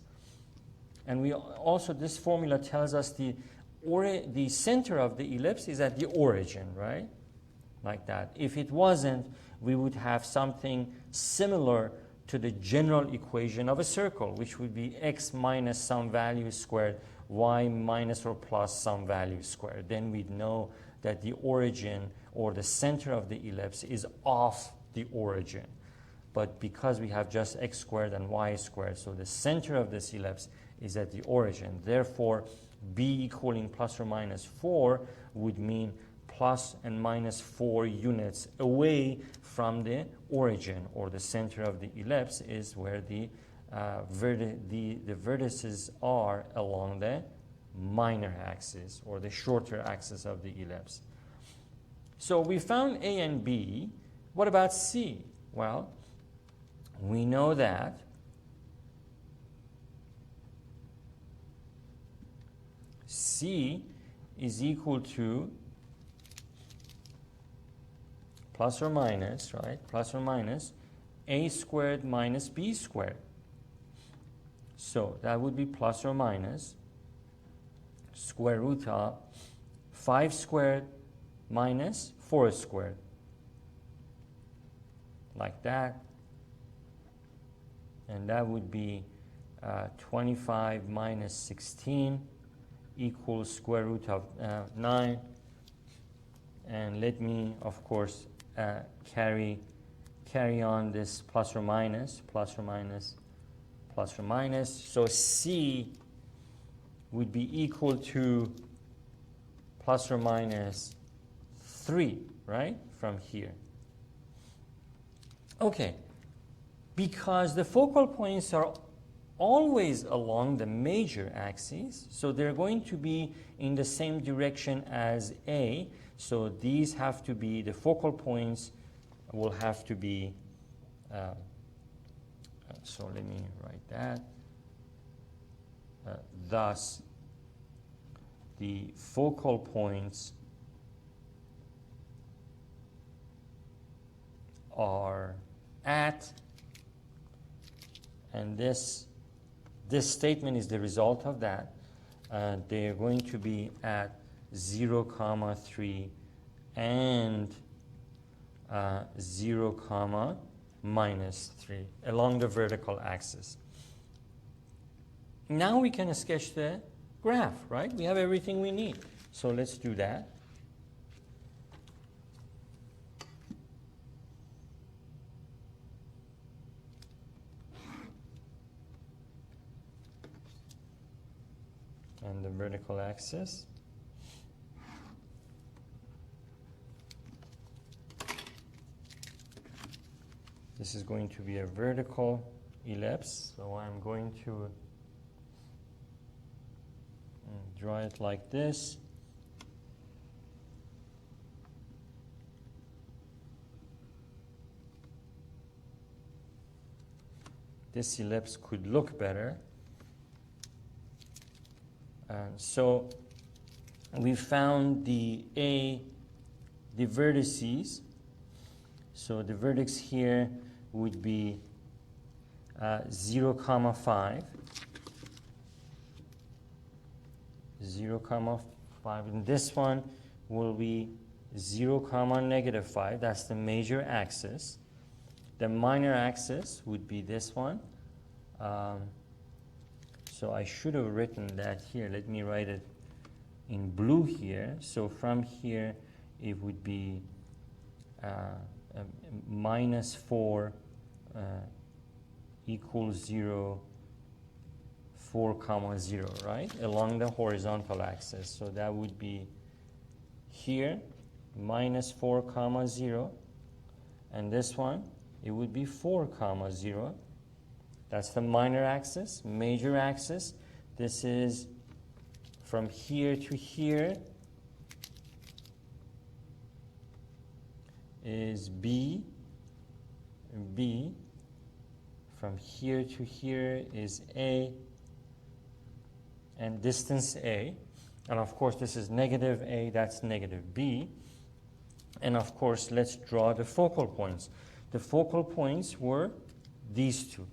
And we also, this formula tells us the center of the ellipse is at the origin, right? Like that. If it wasn't, we would have something similar to the general equation of a circle, which would be x minus some value squared, y minus or plus some value squared. Then we'd know that the origin or the center of the ellipse is off the origin. But because we have just x squared and y squared, so the center of this ellipse is at the origin. Therefore, b equaling plus or minus 4 would mean plus and minus 4 units away from the origin, or the center of the ellipse is where the vertices are along the minor axis, or the shorter axis of the ellipse. So we found A and B. What about C? Well, we know that C is equal to plus or minus, right? Plus or minus A squared minus B squared. So that would be plus or minus square root of 5 squared minus 4 squared. Like that. And that would be 25 minus 16 equals square root of 9. And let me, of course, carry on this plus or minus, plus or minus, plus or minus. So C would be equal to plus or minus 3, right, from here. Okay, because the focal points are always along the major axes, so they're going to be in the same direction as A, so these have to be, the focal points will have to be, so let me write that. Thus, the focal points are at, and this statement is the result of that. They are going to be at 0, 3 and 0, minus 3 along the vertical axis. Now we can sketch the graph, right? We have everything we need. So let's do that. And the vertical axis. This is going to be a vertical ellipse, so I'm going to draw it like this. this ellipse could look better. So we found the vertices. So the vertex here would be 0, 5, 0, 5, and this one will be 0, -5. That's the major axis. The minor axis would be this one. So I should have written that here. Let me write it in blue here. So from here, it would be -4 equals 0, 4, 0, right? Along the horizontal axis. So that would be here, -4, 0. And this one, it would be 4, 0. That's the minor axis. Major axis, this is from here to here is B. From here to here is A, and distance A. And of course, this is -A, that's -B. And of course, let's draw the focal points. The focal points were these two,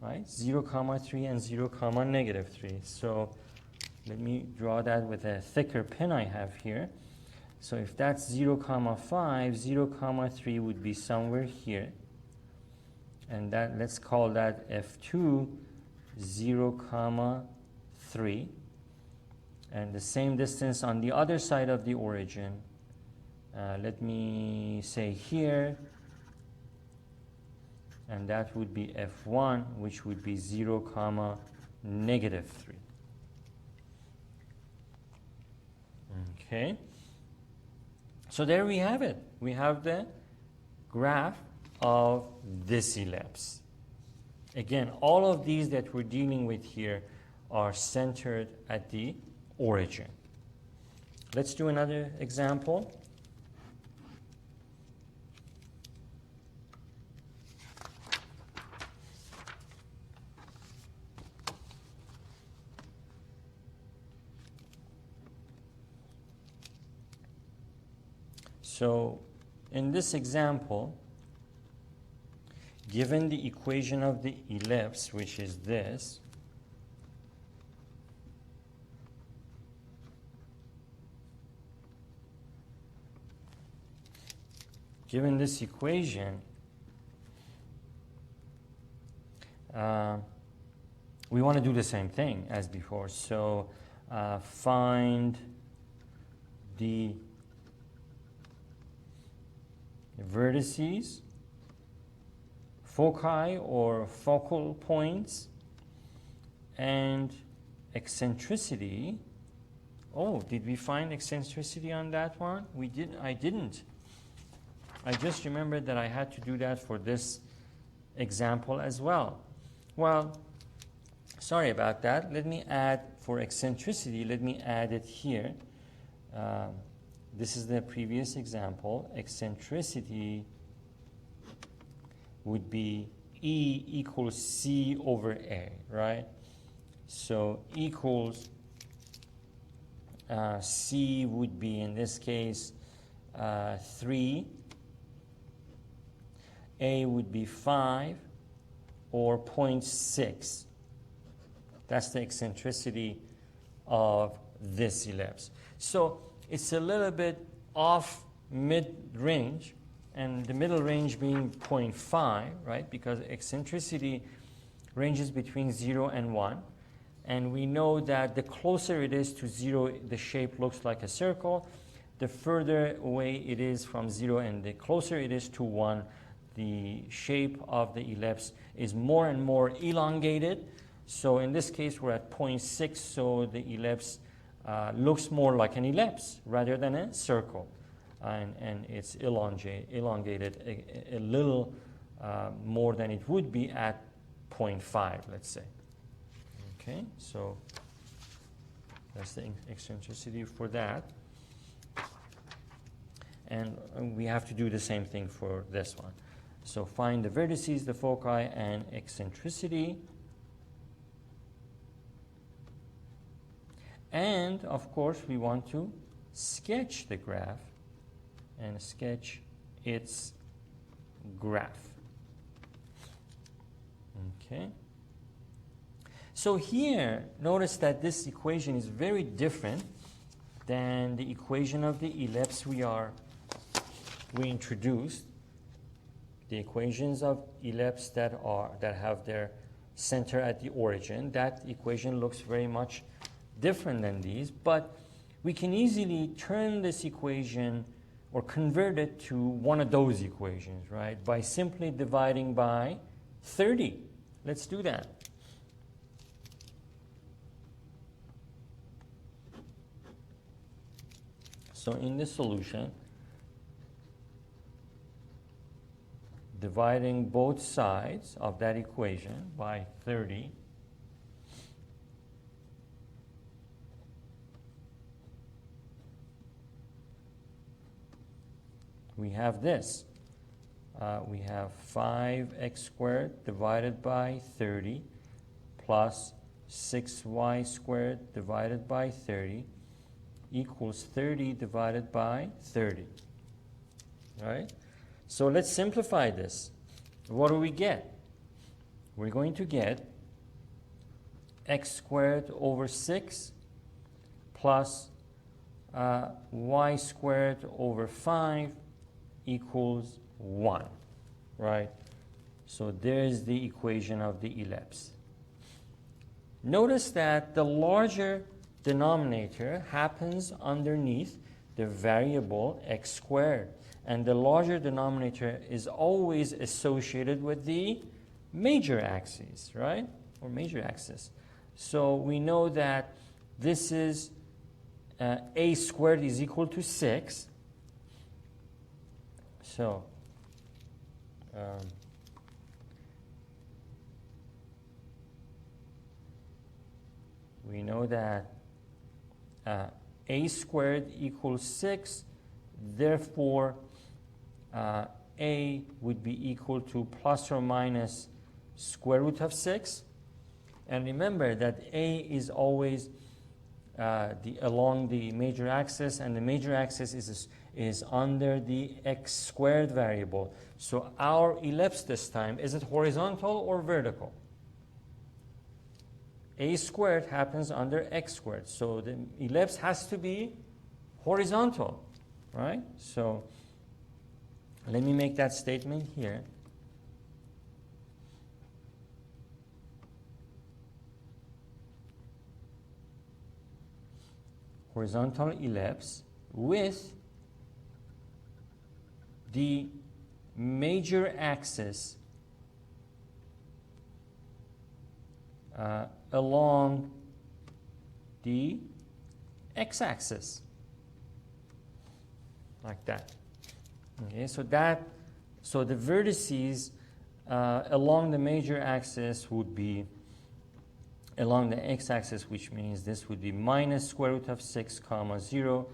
right? 0, 3 and 0, -3. So let me draw that with a thicker pen I have here. So if that's 0, 5, 0, 3 would be somewhere here. And that, let's call that F2, 0, 3. And the same distance on the other side of the origin. Let me say here. And that would be F1, which would be 0, -3. Okay. So there we have it. We have the graph of this ellipse. Again, all of these that we're dealing with here are centered at the origin. Let's do another example. So in this example, given the equation of the ellipse, which is this, given this equation, we want to do the same thing as before. So find the vertices, foci or focal points, and eccentricity. Oh, did we find eccentricity on that one? We didn't. I didn't. I just remembered that I had to do that for this example as well. Well, sorry about that. Let me add, for eccentricity, let me add it here. This is the previous example. Eccentricity would be E equals C over A, right? So equals C would be, in this case, 3. A would be 5, or 0.6. That's the eccentricity of this ellipse. So it's a little bit off mid-range, and the middle range being 0.5, right? Because eccentricity ranges between 0 and 1. And we know that the closer it is to 0, the shape looks like a circle. The further away it is from 0 and the closer it is to 1, the shape of the ellipse is more and more elongated. So in this case, we're at 0.6, so the ellipse looks more like an ellipse rather than a circle. And it's elongated a little more than it would be at 0.5, let's say. Okay, so that's the eccentricity for that. And we have to do the same thing for this one. So find the vertices, the foci, and eccentricity. And of course, we want to sketch the graph and sketch its graph. Okay. So here, notice that this equation is very different than the equation of the ellipse we introduced. The equations of ellipse that have their center at the origin, that equation looks very much different than these, but we can easily turn this equation or convert it to one of those equations, right? By simply dividing by 30. Let's do that. So in this solution, dividing both sides of that equation by 30, we have this. We have 5x squared divided by 30 plus 6y squared divided by 30 equals 30 divided by 30. Right? So let's simplify this. What do we get? We're going to get x squared over 6 plus y squared over 5 equals 1, right? So there's the equation of the ellipse. Notice that the larger denominator happens underneath the variable x squared, and the larger denominator is always associated with the major axis, right? Or major axis. So we know that this is a squared is equal to 6. So we know that a squared equals 6, therefore a would be equal to plus or minus square root of 6. And remember that a is always along the major axis, and the major axis is under the x squared variable. So our ellipse this time, is it horizontal or vertical? A squared happens under x squared. So the ellipse has to be horizontal, right? So let me make that statement here. Horizontal ellipse with the major axis along the x-axis, like that. Okay, so the vertices along the major axis would be along the x-axis, which means this would be minus square root of 6 comma 0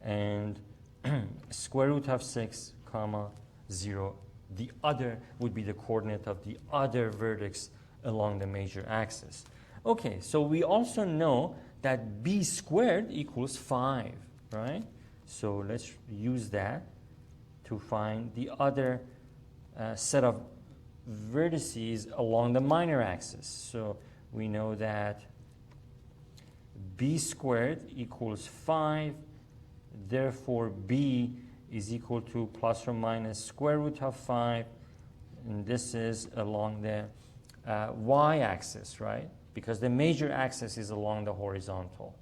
and square root of 6 comma 0. The other would be the coordinate of the other vertex along the major axis. Okay, so we also know that b squared equals 5, right? So let's use that to find the other set of vertices along the minor axis. So we know that b squared equals 5, therefore b is equal to plus or minus square root of 5, and this is along the y-axis, right? Because the major axis is along the horizontal.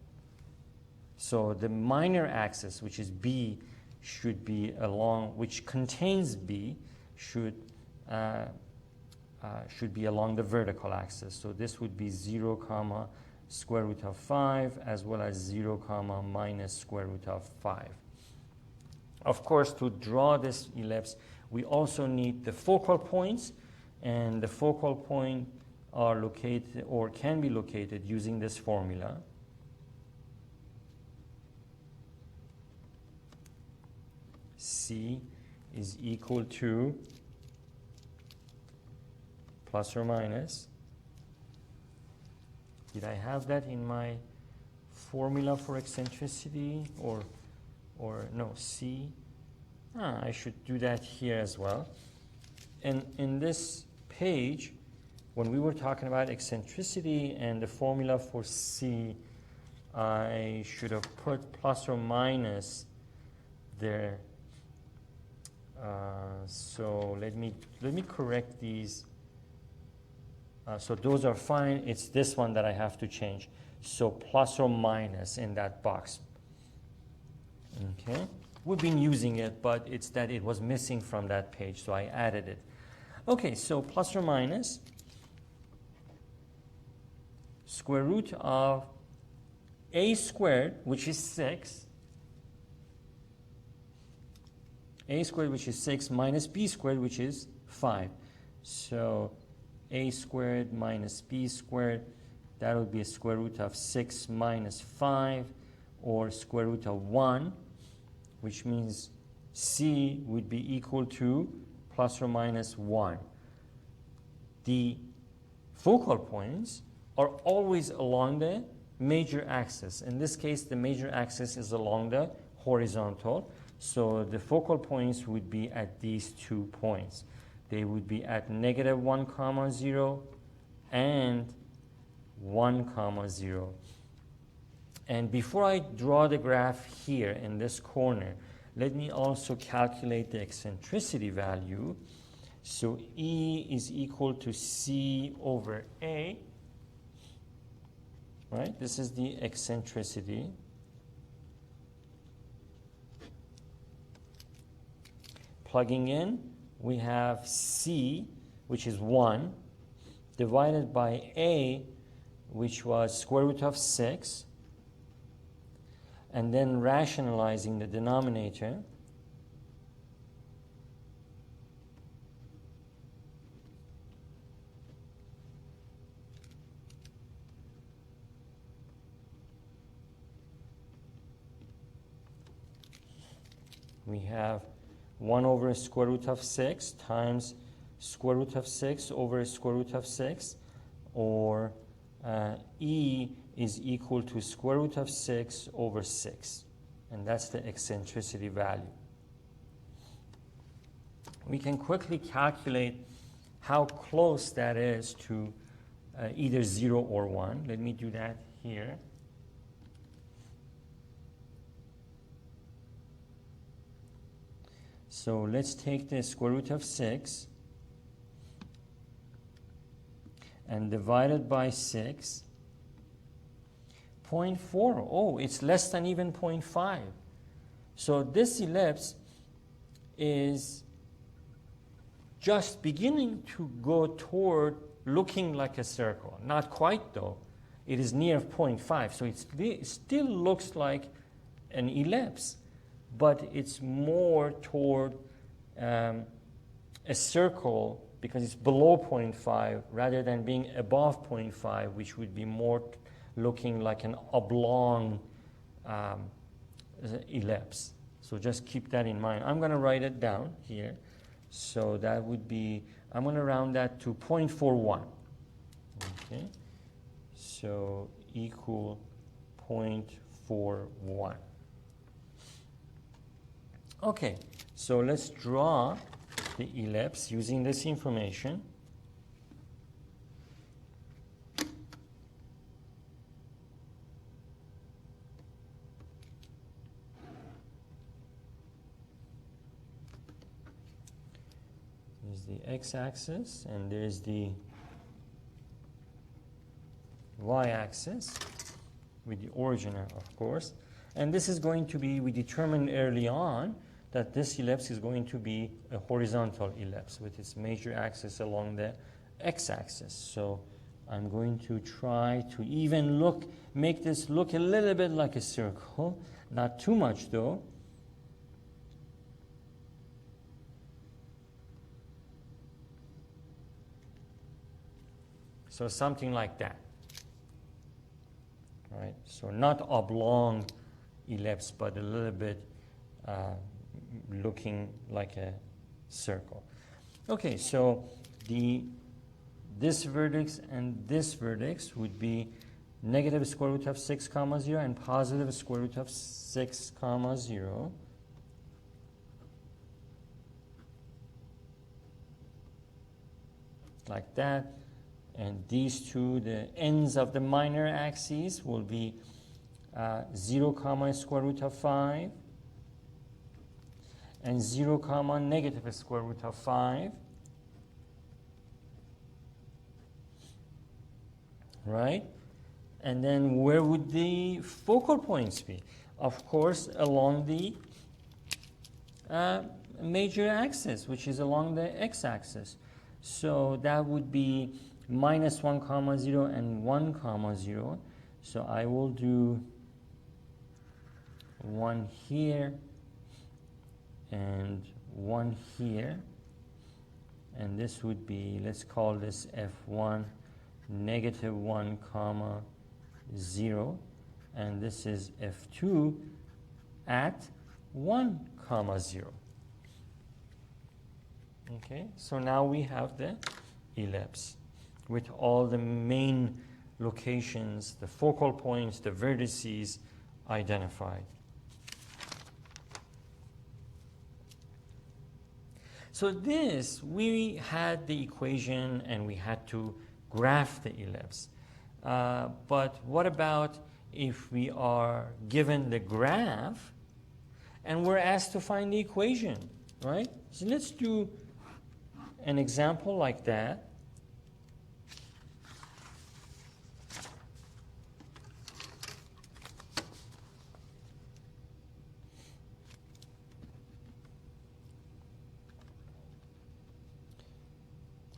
So the minor axis, which is b, should be along, which contains b, should be along the vertical axis. So this would be 0 comma square root of 5 as well as 0 comma minus square root of 5. Of course, to draw this ellipse, we also need the focal points, and the focal point are located or can be located using this formula. C is equal to plus or minus. Did I have that in my formula for eccentricity or no, C? I should do that here as well. And in this page, when we were talking about eccentricity and the formula for C, I should have put plus or minus there. So let me correct these. So those are fine. It's this one that I have to change. So plus or minus in that box. Okay. We've been using it, but it's that it was missing from that page, so I added it. Okay, so plus or minus square root of a squared, which is 6, a squared, which is 6, minus b squared, which is 5. So a squared minus b squared, that would be a square root of 6 minus 5, or square root of 1, which means c would be equal to plus or minus 1. The focal points are always along the major axis. In this case, the major axis is along the horizontal. So the focal points would be at these 2 points. They would be at negative 1, 0 and 1, 0. And before I draw the graph here in this corner, let me also calculate the eccentricity value. So E is equal to C over A. Right? This is the eccentricity. Plugging in, we have C, which is 1, divided by A, which was square root of 6, and then rationalizing the denominator. We have 1 over square root of 6 times square root of 6 over square root of 6, or E is equal to square root of 6 over 6. And that's the eccentricity value. We can quickly calculate how close that is to either 0 or 1. Let me do that here. So let's take the square root of 6 and divide it by 6. 0.4. Oh, it's less than even 0.5. So this ellipse is just beginning to go toward looking like a circle. Not quite, though. It is near 0.5. So it still looks like an ellipse, but it's more toward a circle because it's below 0.5 rather than being above 0.5, which would be more looking like an oblong ellipse. So just keep that in mind. I'm going to write it down here. So that would be, I'm going to round that to 0.41. Okay. So equal 0.41. Okay, so let's draw the ellipse using this information. There's the x-axis and there's the y-axis with the origin, of course. And this is going to be, we determined early on that this ellipse is going to be a horizontal ellipse with its major axis along the x-axis. So I'm going to try to even make this look a little bit like a circle, not too much though. So something like that. All right, so not oblong ellipse, but a little bit looking like a circle. Okay, so the this vertex and this vertex would be negative square root of 6 comma 0 and positive square root of 6 comma 0. Like that. And these two, the ends of the minor axes will be 0 comma square root of 5 and 0 comma negative square root of 5. Right? And then where would the focal points be? Of course, along the major axis, which is along the x-axis. So that would be minus 1 comma 0 and 1 comma 0. So I will do 1 here and 1 here. And this would be, let's call this F1, negative 1 comma 0, and this is F2 at 1 comma 0. Okay, so now we have the ellipse with all the main locations, the focal points, the vertices identified. So this, we had the equation and we had to graph the ellipse. But what about if we are given the graph and we're asked to find the equation, right? So let's do an example like that.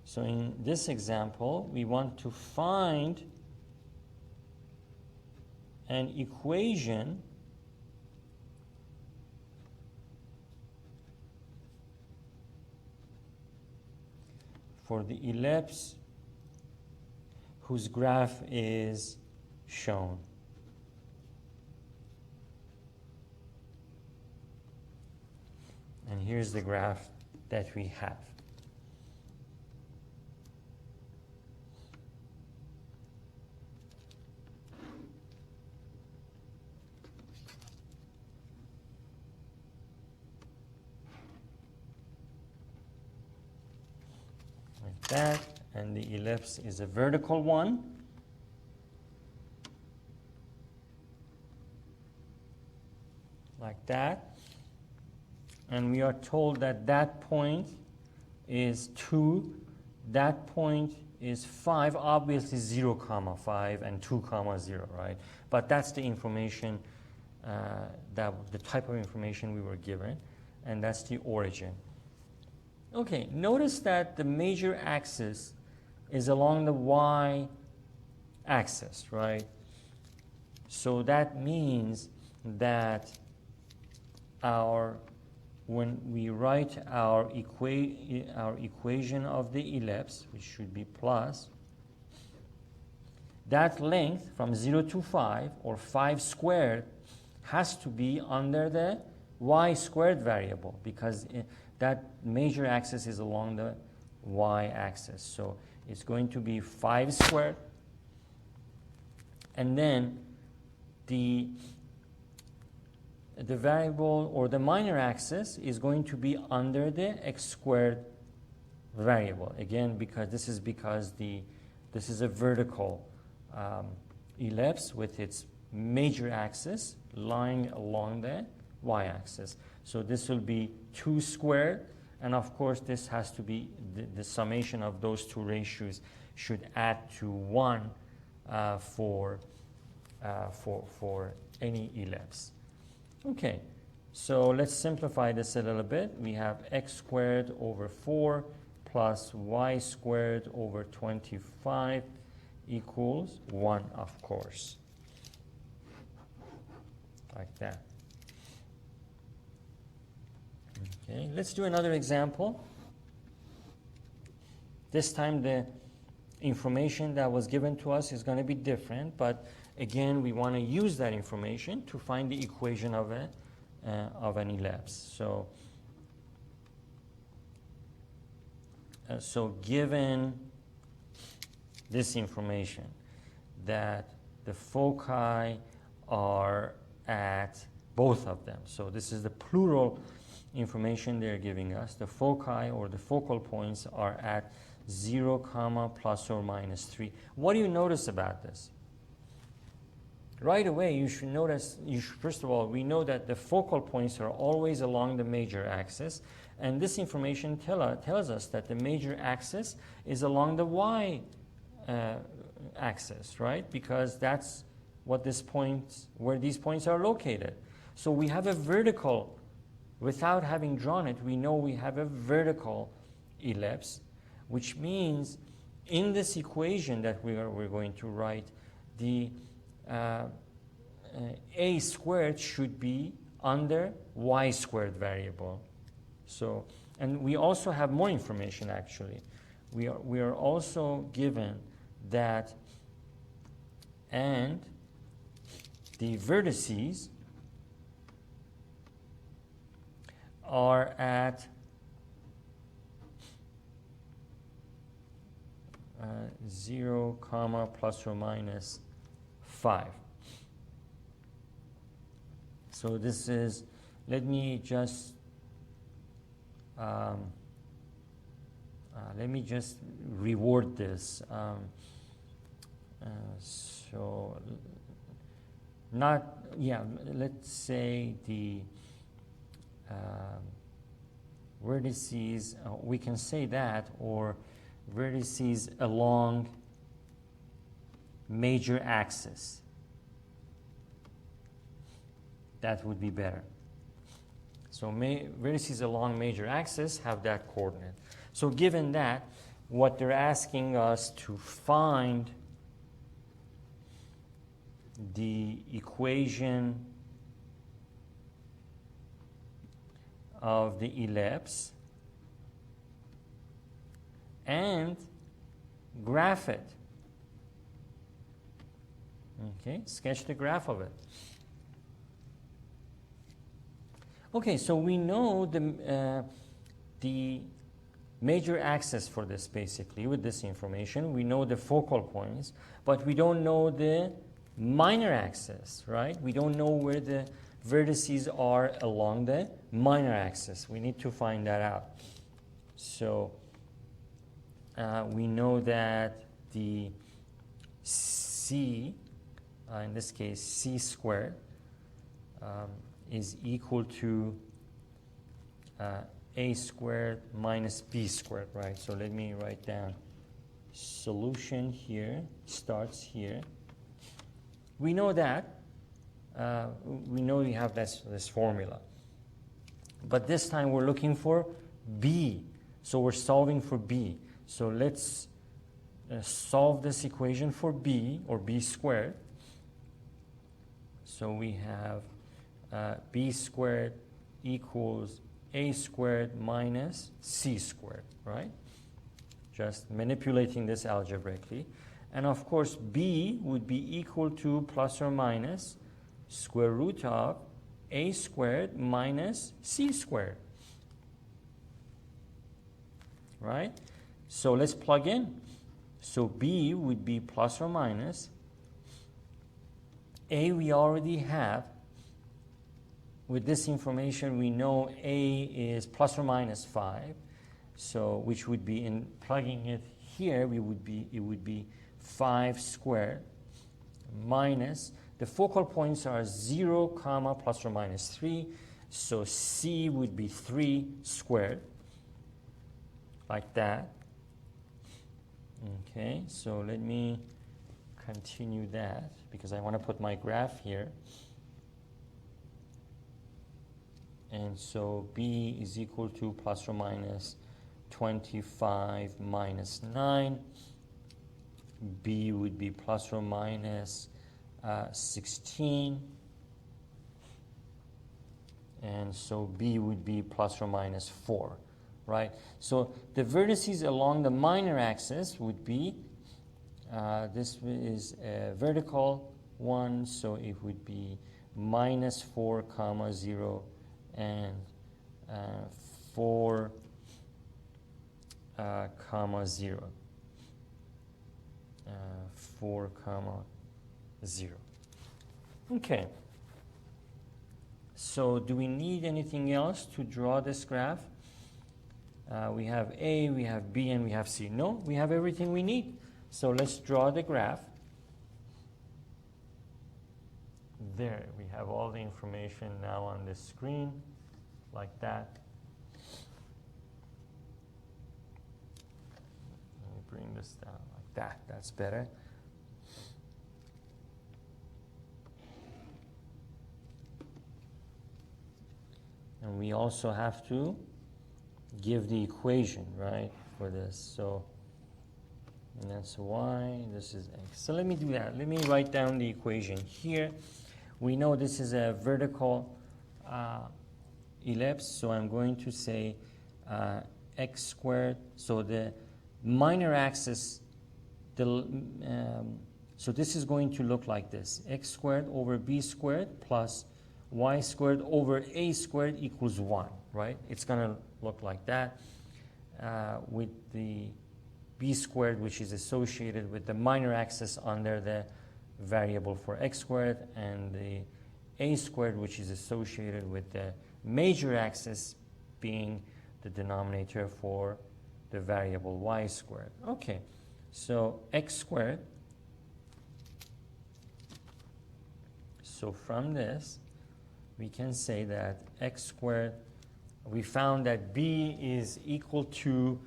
So in this example, we want to find an equation for the ellipse whose graph is shown. And here's the graph that we have. That, and the ellipse is a vertical one. Like that. And we are told that that point is 2, that point is 5, obviously 0 comma 5 and 2 comma 0, right? But that's the information, the type of information we were given, and that's the origin. Okay, notice that the major axis is along the y-axis, right? So that means that when we write our equation of the ellipse, which should be plus, that length from 0 to 5, or 5 squared, has to be under the y squared variable, because that major axis is along the y-axis. So it's going to be 5 squared. And then the variable, or the minor axis, is going to be under the x squared variable. Again, because this is a vertical ellipse with its major axis lying along the y-axis. So this will be 2 squared, and of course this has to be, the summation of those two ratios should add to 1 for any ellipse. Okay, so let's simplify this a little bit. We have x squared over 4 plus y squared over 25 equals 1, of course. Like that. Okay, let's do another example. This time the information that was given to us is going to be different, but again we want to use that information to find the equation of an ellipse. So given this information, that the foci are at both of them. So this is the plural information they're giving us. The foci or the focal points are at 0, comma, plus or minus 3. What do you notice about this? Right away, you should notice, first of all, we know that the focal points are always along the major axis, and this information tells us that the major axis is along the y axis, right? Because that's what this point, where these points are located. So we have a vertical, without having drawn it, we know we have a vertical ellipse, which means in this equation that we're going to write, the a squared should be under y squared variable. So, and we also have more information actually. We are also given that, and the vertices are at 0, comma, plus or minus 5. So this is, let me just reword this. So not, yeah, let's say the vertices, we can say that, or vertices along major axis. That would be better. So vertices along major axis have that coordinate. So given that, what they're asking us to find the equation of the ellipse and graph it. Okay, sketch the graph of it. Okay, so we know the major axis for this basically with this information. We know the focal points, but we don't know the minor axis, right? We don't know where the vertices are along the minor axis. We need to find that out. So we know that the c, in this case c squared, is equal to a squared minus b squared, right? So let me write down solution here, starts here. We know that. We know we have this formula. But this time we're looking for b. So we're solving for b. So let's solve this equation for b, or b squared. So we have b squared equals a squared minus c squared, right? Just manipulating this algebraically. And of course, b would be equal to plus or minus square root of a squared minus c squared, right? So let's plug in. So b would be plus or minus. A we already have. With this information, we know a is plus or minus 5. So which would be, in plugging it here, it would be 5 squared minus, the focal points are 0, comma, plus or minus 3. So c would be 3 squared, like that. Okay, so let me continue that because I want to put my graph here. And so b is equal to plus or minus 25 minus 9. B would be plus or minus 16. And so b would be plus or minus 4, right? So the vertices along the minor axis would be, this is a vertical one, so it would be minus 4, comma, 0, and 4, comma, 0. 4 comma 0. Okay. So do we need anything else to draw this graph? We have A, we have B, and we have C. No, we have everything we need. So let's draw the graph. There, we have all the information now on the screen, like that. Let me bring this down like that. That's better. And we also have to give the equation, right, for this. So, and that's y, this is x. So let me do that. Let me write down the equation here. We know this is a vertical ellipse, so I'm going to say x squared. So the minor axis, so this is going to look like this. X squared over b squared plus y squared over a squared equals 1, right? It's going to look like that with the b squared, which is associated with the minor axis under the variable for x squared, and the a squared, which is associated with the major axis being the denominator for the variable y squared. Okay, so x squared. So from this, we can say that x squared, we found that b is equal to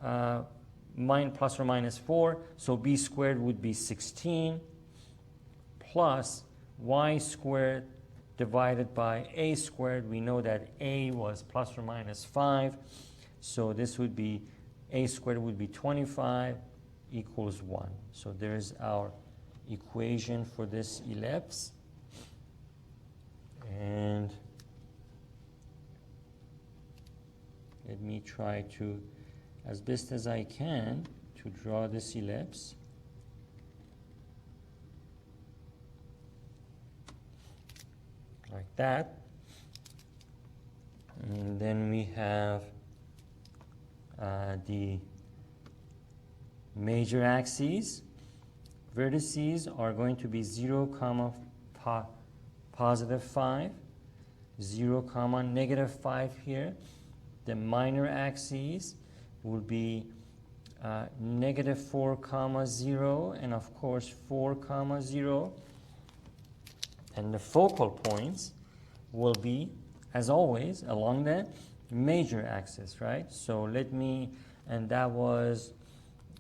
plus or minus 4, so b squared would be 16 plus y squared divided by a squared. We know that a was plus or minus 5, so this would be a squared would be 25 equals 1. So there's our equation for this ellipse. And let me try to, as best as I can, to draw this ellipse. Like that. And then we have the major axes. Vertices are going to be 0, positive 5, 0, negative 5 here. The minor axes will be negative 4, 0, and of course 4, 0. And the focal points will be, as always, along the major axis, right? So let me, and that was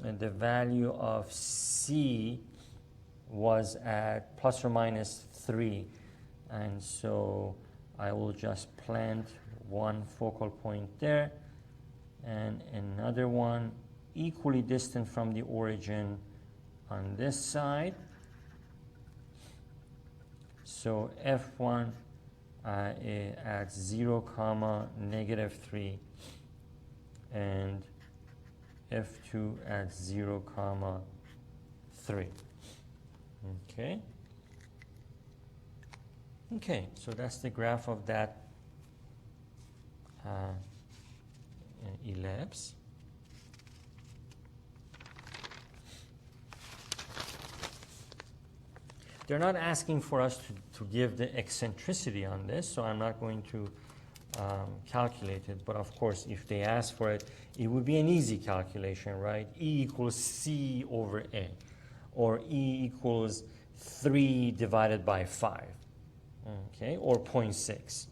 the value of C was at plus or minus 3. And so I will just plant one focal point there and another one equally distant from the origin on this side. So F1 at 0, negative 3 and F2 at 0, 3. Okay. Okay, so that's the graph of that ellipse. They're not asking for us to give the eccentricity on this, so I'm not going to calculate it. But of course, if they ask for it, it would be an easy calculation, right? E equals C over A, or E equals 3 divided by 5, okay, or 0.6.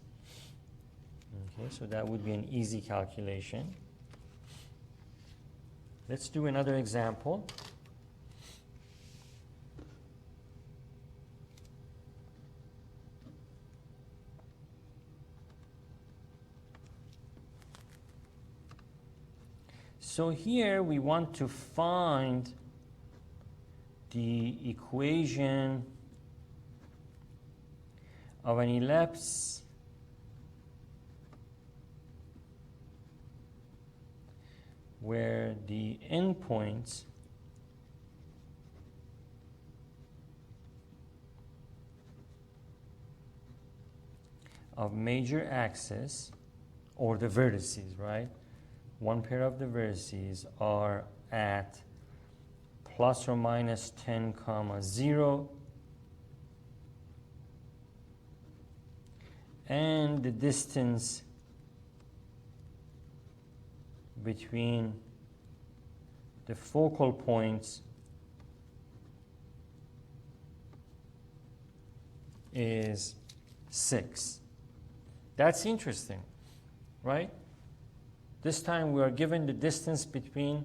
Okay, so that would be an easy calculation. Let's do another example. So here we want to find the equation of an ellipse where the endpoints of major axis, or the vertices, right? One pair of the vertices are at plus or minus 10 comma 0, and the distance between the focal points is 6. That's interesting, right? This time we are given the distance between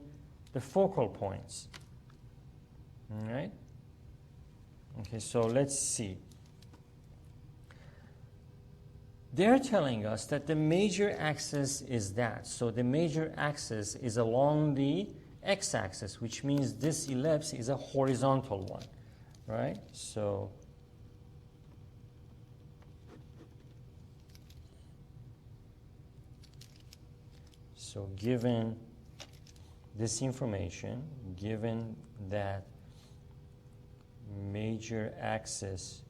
the focal points. All right? Okay, so let's see. They're telling us that the major axis is that. So the major axis is along the x-axis, which means this ellipse is a horizontal one, right? So given this information, given that major axis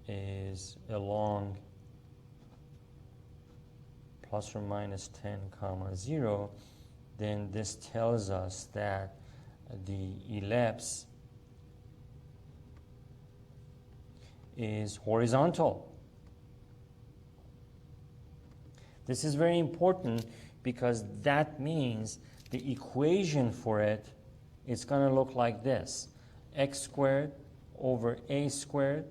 is along plus or minus 10 comma 0, then this tells us that the ellipse is horizontal. This is very important because that means the equation for it is going to look like this: x squared over a squared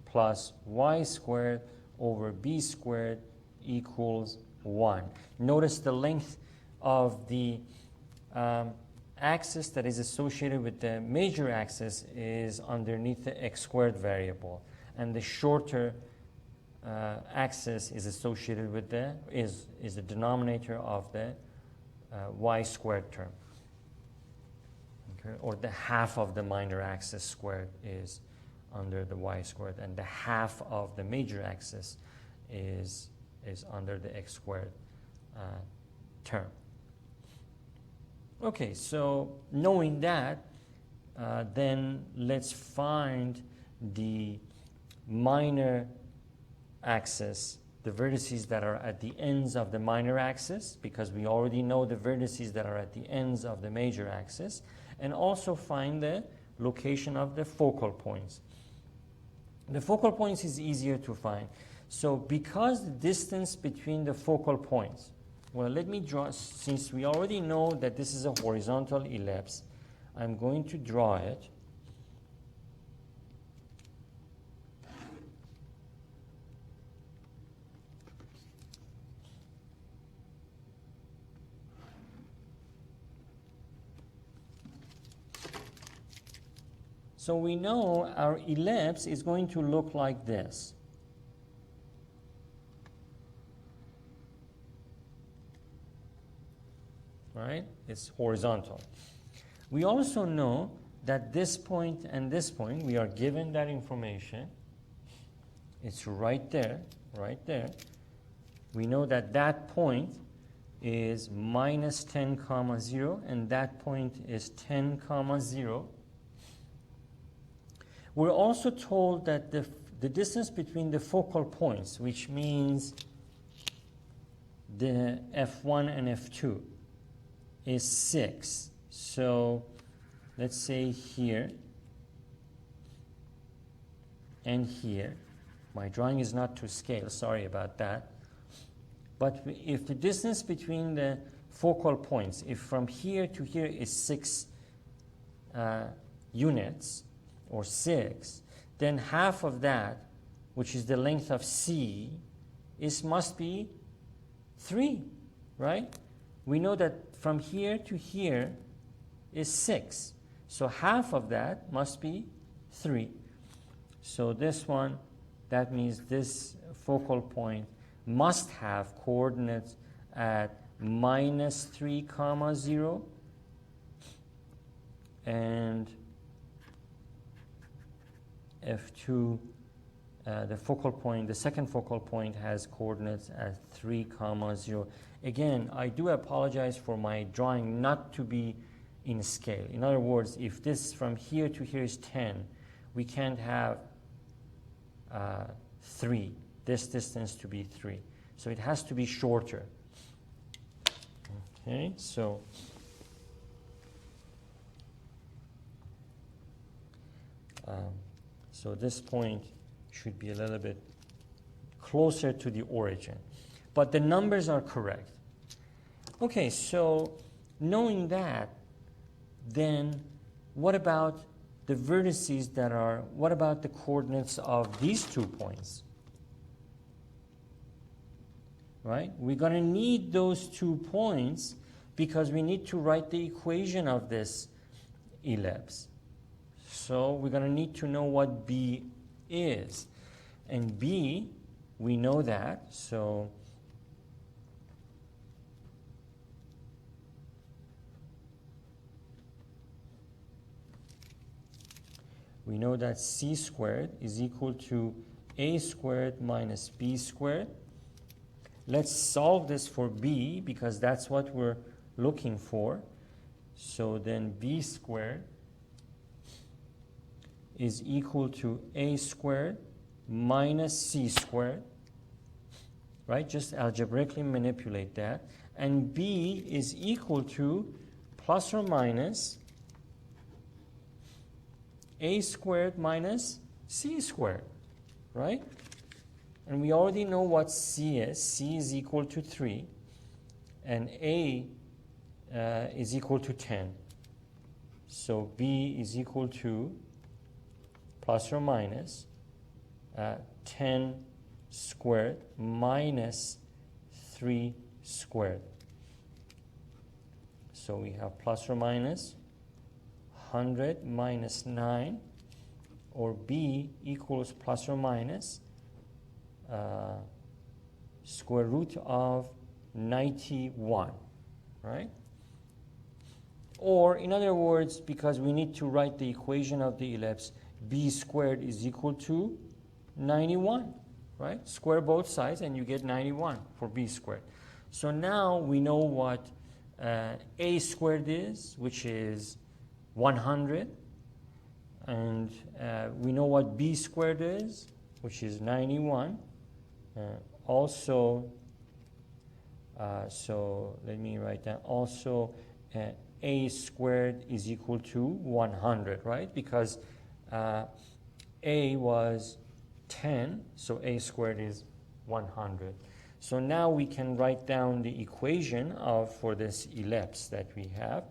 plus y squared over b squared equals 1. Notice the length of the axis that is associated with the major axis is underneath the x squared variable, and the shorter axis is associated with the is the denominator of the y squared term. Okay, or the half of the minor axis squared is under the y squared, and the half of the major axis is under the x squared term. Okay, so knowing that, then let's find the minor axis, the vertices that are at the ends of the minor axis, because we already know the vertices that are at the ends of the major axis, and also find the location of the focal points. The focal points is easier to find. So because the distance between the focal points, well, let me draw, since we already know that this is a horizontal ellipse, I'm going to draw it. So we know our ellipse is going to look like this. Right? It's horizontal. We also know that this point and this point, we are given that information. It's right there, right there. We know that that point is minus 10 comma 0, and that point is 10 comma 0. We're also told that the distance between the focal points, which means the F1 and F2, is 6. So let's say here and here. My drawing is not to scale, sorry about that. But if the distance between the focal points, if from here to here is 6 units, or 6, then half of that, which is the length of C, must be 3, right? We know that from here to here is 6. So half of that must be 3. So this one, that means this focal point must have coordinates at minus 3 comma 0 and F2, the focal point, the second focal point has coordinates at 3 comma 0. Again, I do apologize for my drawing not to be in scale. In other words, if this from here to here is 10, we can't have 3, this distance to be 3. So it has to be shorter. Okay, so this point should be a little bit closer to the origin. But the numbers are correct. Okay, so knowing that, then what about the vertices that are, what about the coordinates of these 2 points? Right? We're going to need those 2 points because we need to write the equation of this ellipse. So we're going to need to know what B is. And B, we know that, so we know that C squared is equal to A squared minus B squared. Let's solve this for B because that's what we're looking for. So then B squared is equal to A squared minus C squared, right? Just algebraically manipulate that. And B is equal to plus or minus A squared minus C squared, right? And we already know what C is. C is equal to 3, and A is equal to 10. So B is equal to plus or minus 10 squared minus 3 squared. So we have plus or minus 100 minus 9, or B equals plus or minus square root of 91, right? Or in other words, because we need to write the equation of the ellipse, B squared is equal to 91, right? Square both sides and you get 91 for B squared. So now we know what A squared is, which is 100, and we know what B squared is, which is 91. Also, so let me write that. Also, A squared is equal to 100, right? Because A was 10, so A squared is 100. So now we can write down the equation for this ellipse that we have.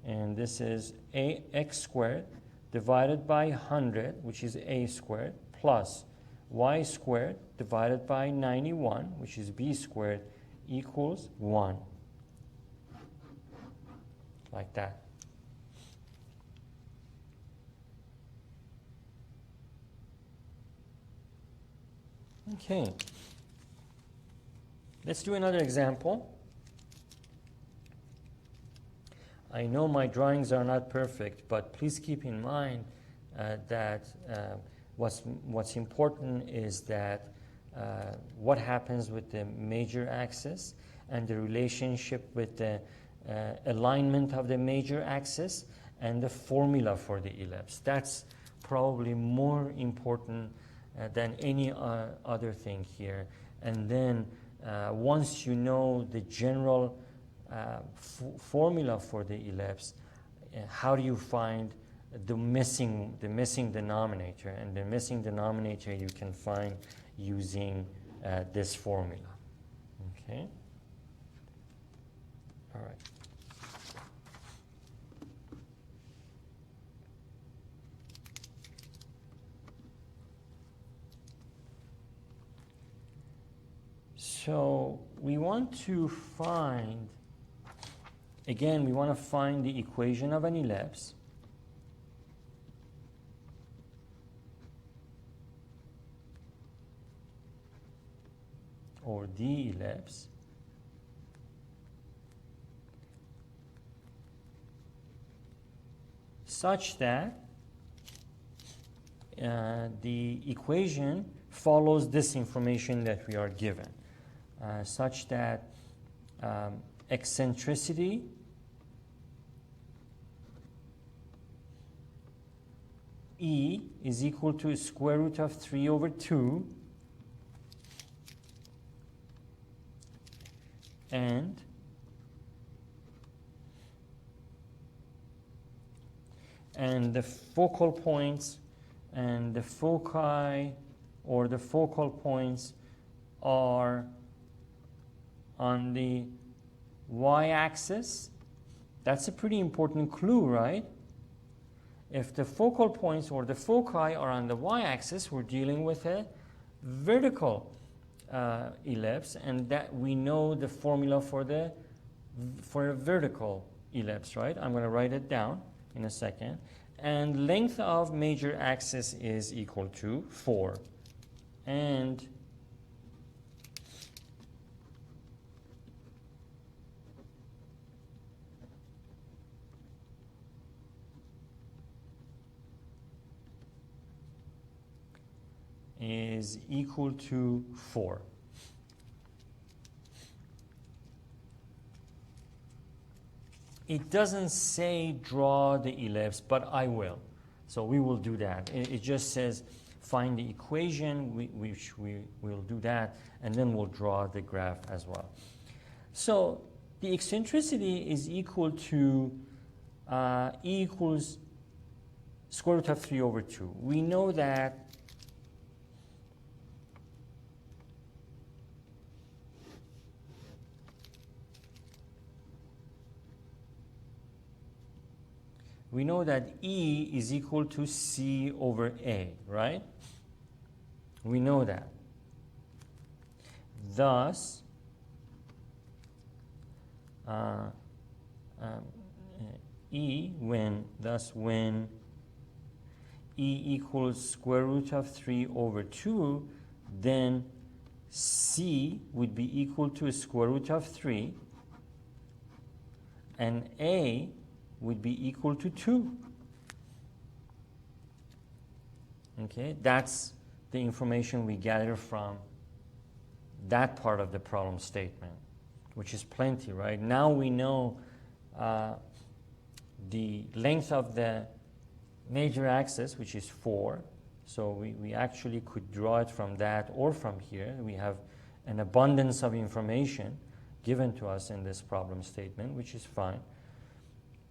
And this is x squared divided by 100, which is A squared, plus y squared divided by 91, which is B squared, equals 1. Like that. Okay. Let's do another example. I know my drawings are not perfect, but please keep in mind that what's important is that what happens with the major axis and the relationship with the alignment of the major axis and the formula for the ellipse. That's probably more important than any other thing here. And then once you know the general formula for the ellipse, how do you find the missing denominator? And the missing denominator you can find using this formula. Okay. All right. So we want to find, again, we want to find the equation of an ellipse. Or the ellipse. Such that the equation follows this information that we are given. Such that eccentricity E is equal to square root of 3 over 2, and and the focal points and the foci or the focal points are on the y-axis. That's a pretty important clue, right? If the focal points or the foci are on the y-axis, we're dealing with a vertical ellipse, and that we know the formula for a vertical ellipse, right? I'm going to write it down in a second. And length of major axis is equal to 4. And is equal to 4. It doesn't say draw the ellipse, but I will. So we will do that. It just says find the equation, which we will do that, and then we'll draw the graph as well. So the eccentricity is equal to E equals square root of 3 over 2. We know that E is equal to C over A, right? We know that. Thus, when E equals square root of 3 over 2, then C would be equal to square root of 3, and A would be equal to 2. Okay, that's the information we gather from that part of the problem statement, which is plenty, right? Now we know the length of the major axis, which is 4. So we actually could draw it from that or from here. We have an abundance of information given to us in this problem statement, which is fine.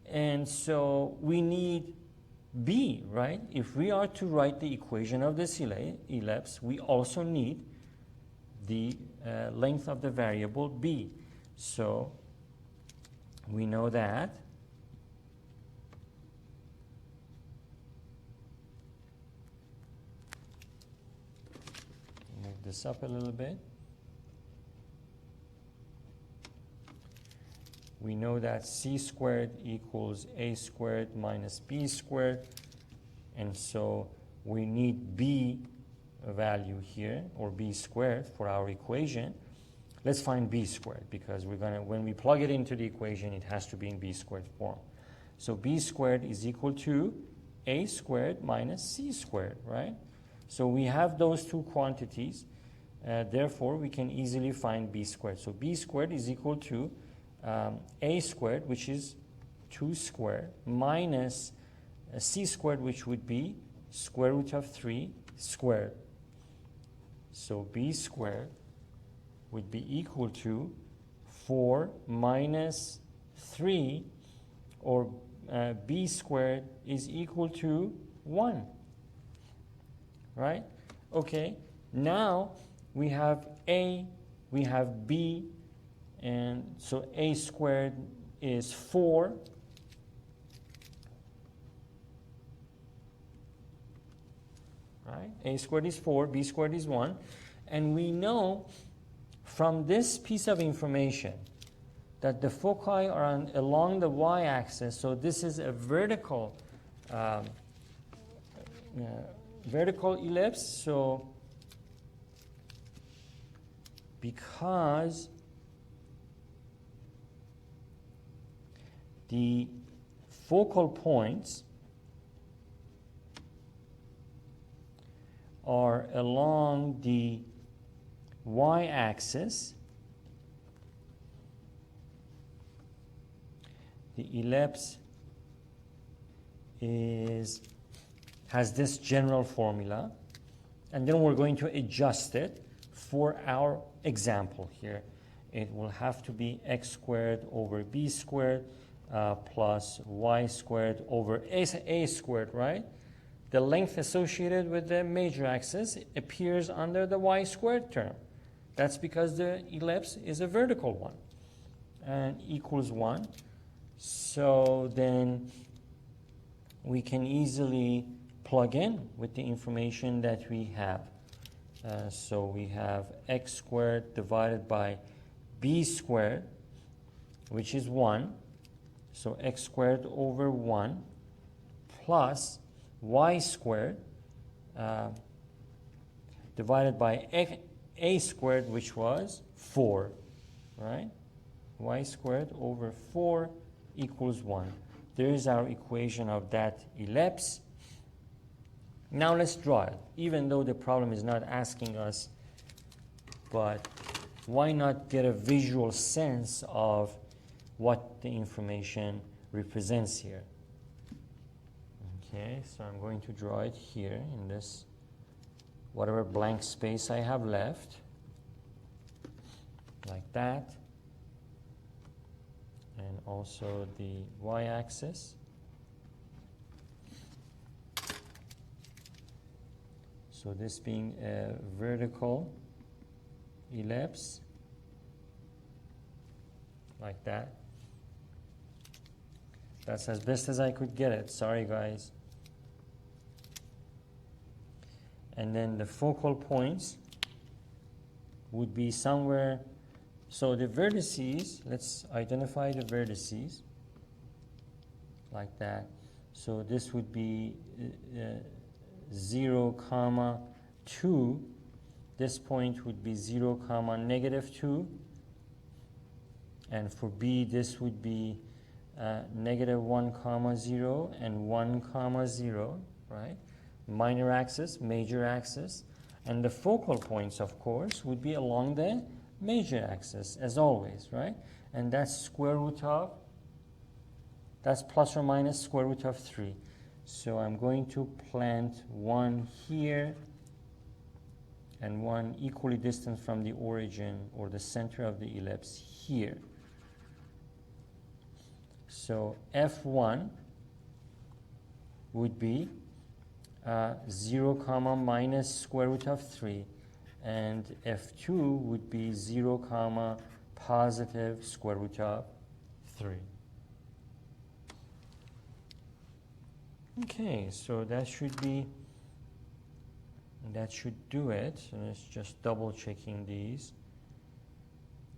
And so we need B, right? If we are to write the equation of this ellipse, we also need the length of the variable B. So we know that. Move this up a little bit. We know that C squared equals A squared minus B squared, and so we need B value here, or B squared, for our equation. Let's find B squared, because when we plug it into the equation, it has to be in B squared form. So B squared is equal to A squared minus C squared, right? So we have those two quantities, therefore we can easily find B squared. So B squared is equal to A squared, which is 2 squared, minus C squared, which would be square root of 3 squared. So B squared would be equal to 4 minus 3, or B squared is equal to 1. Right? Okay, now we have A, we have B, and so A squared is 4. Right? A squared is 4, B squared is 1. And we know from this piece of information that the foci are along the y-axis, so this is a vertical ellipse. So because the focal points are along the y-axis, the ellipse has this general formula, and then we're going to adjust it for our example here. It will have to be x squared over b squared plus y squared over a squared, right? The length associated with the major axis appears under the y squared term. That's because the ellipse is a vertical one and equals 1. So then we can easily plug in with the information that we have. So we have x squared divided by b squared, which is 1. So x squared over 1 plus y squared divided by a squared, which was 4, right? Y squared over 4 equals 1. There is our equation of that ellipse. Now let's draw it, even though the problem is not asking us, but why not get a visual sense of what the information represents here? Okay, so I'm going to draw it here in this, whatever blank space I have left, like that, and also the y-axis. So this being a vertical ellipse, like that. That's as best as I could get it. Sorry, guys. And then the focal points would be somewhere. So the vertices, let's identify the vertices, like that. So this would be 0, 2. This point would be 0, -2. And for B, this would be -1, 0 and 1, 0, right? Minor axis, major axis. And the focal points, of course, would be along the major axis, as always, right? And that's square root of, that's plus or minus square root of 3. So I'm going to plant 1 here and 1 equally distant from the origin or the center of the ellipse here. So F1 would be 0, minus square root of 3, and F2 would be 0, positive square root of 3. Okay, so that should do it. So let's just double checking these.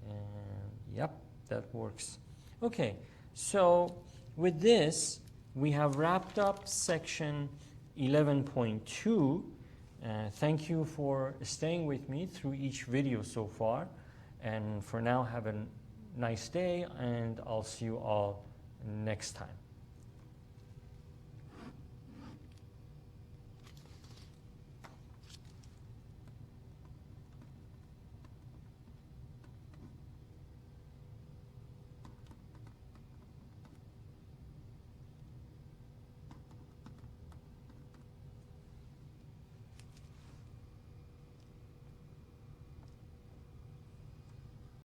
And yep, that works. Okay, so with this, we have wrapped up section 11.2. Thank you for staying with me through each video so far. And for now, have a nice day, and I'll see you all next time.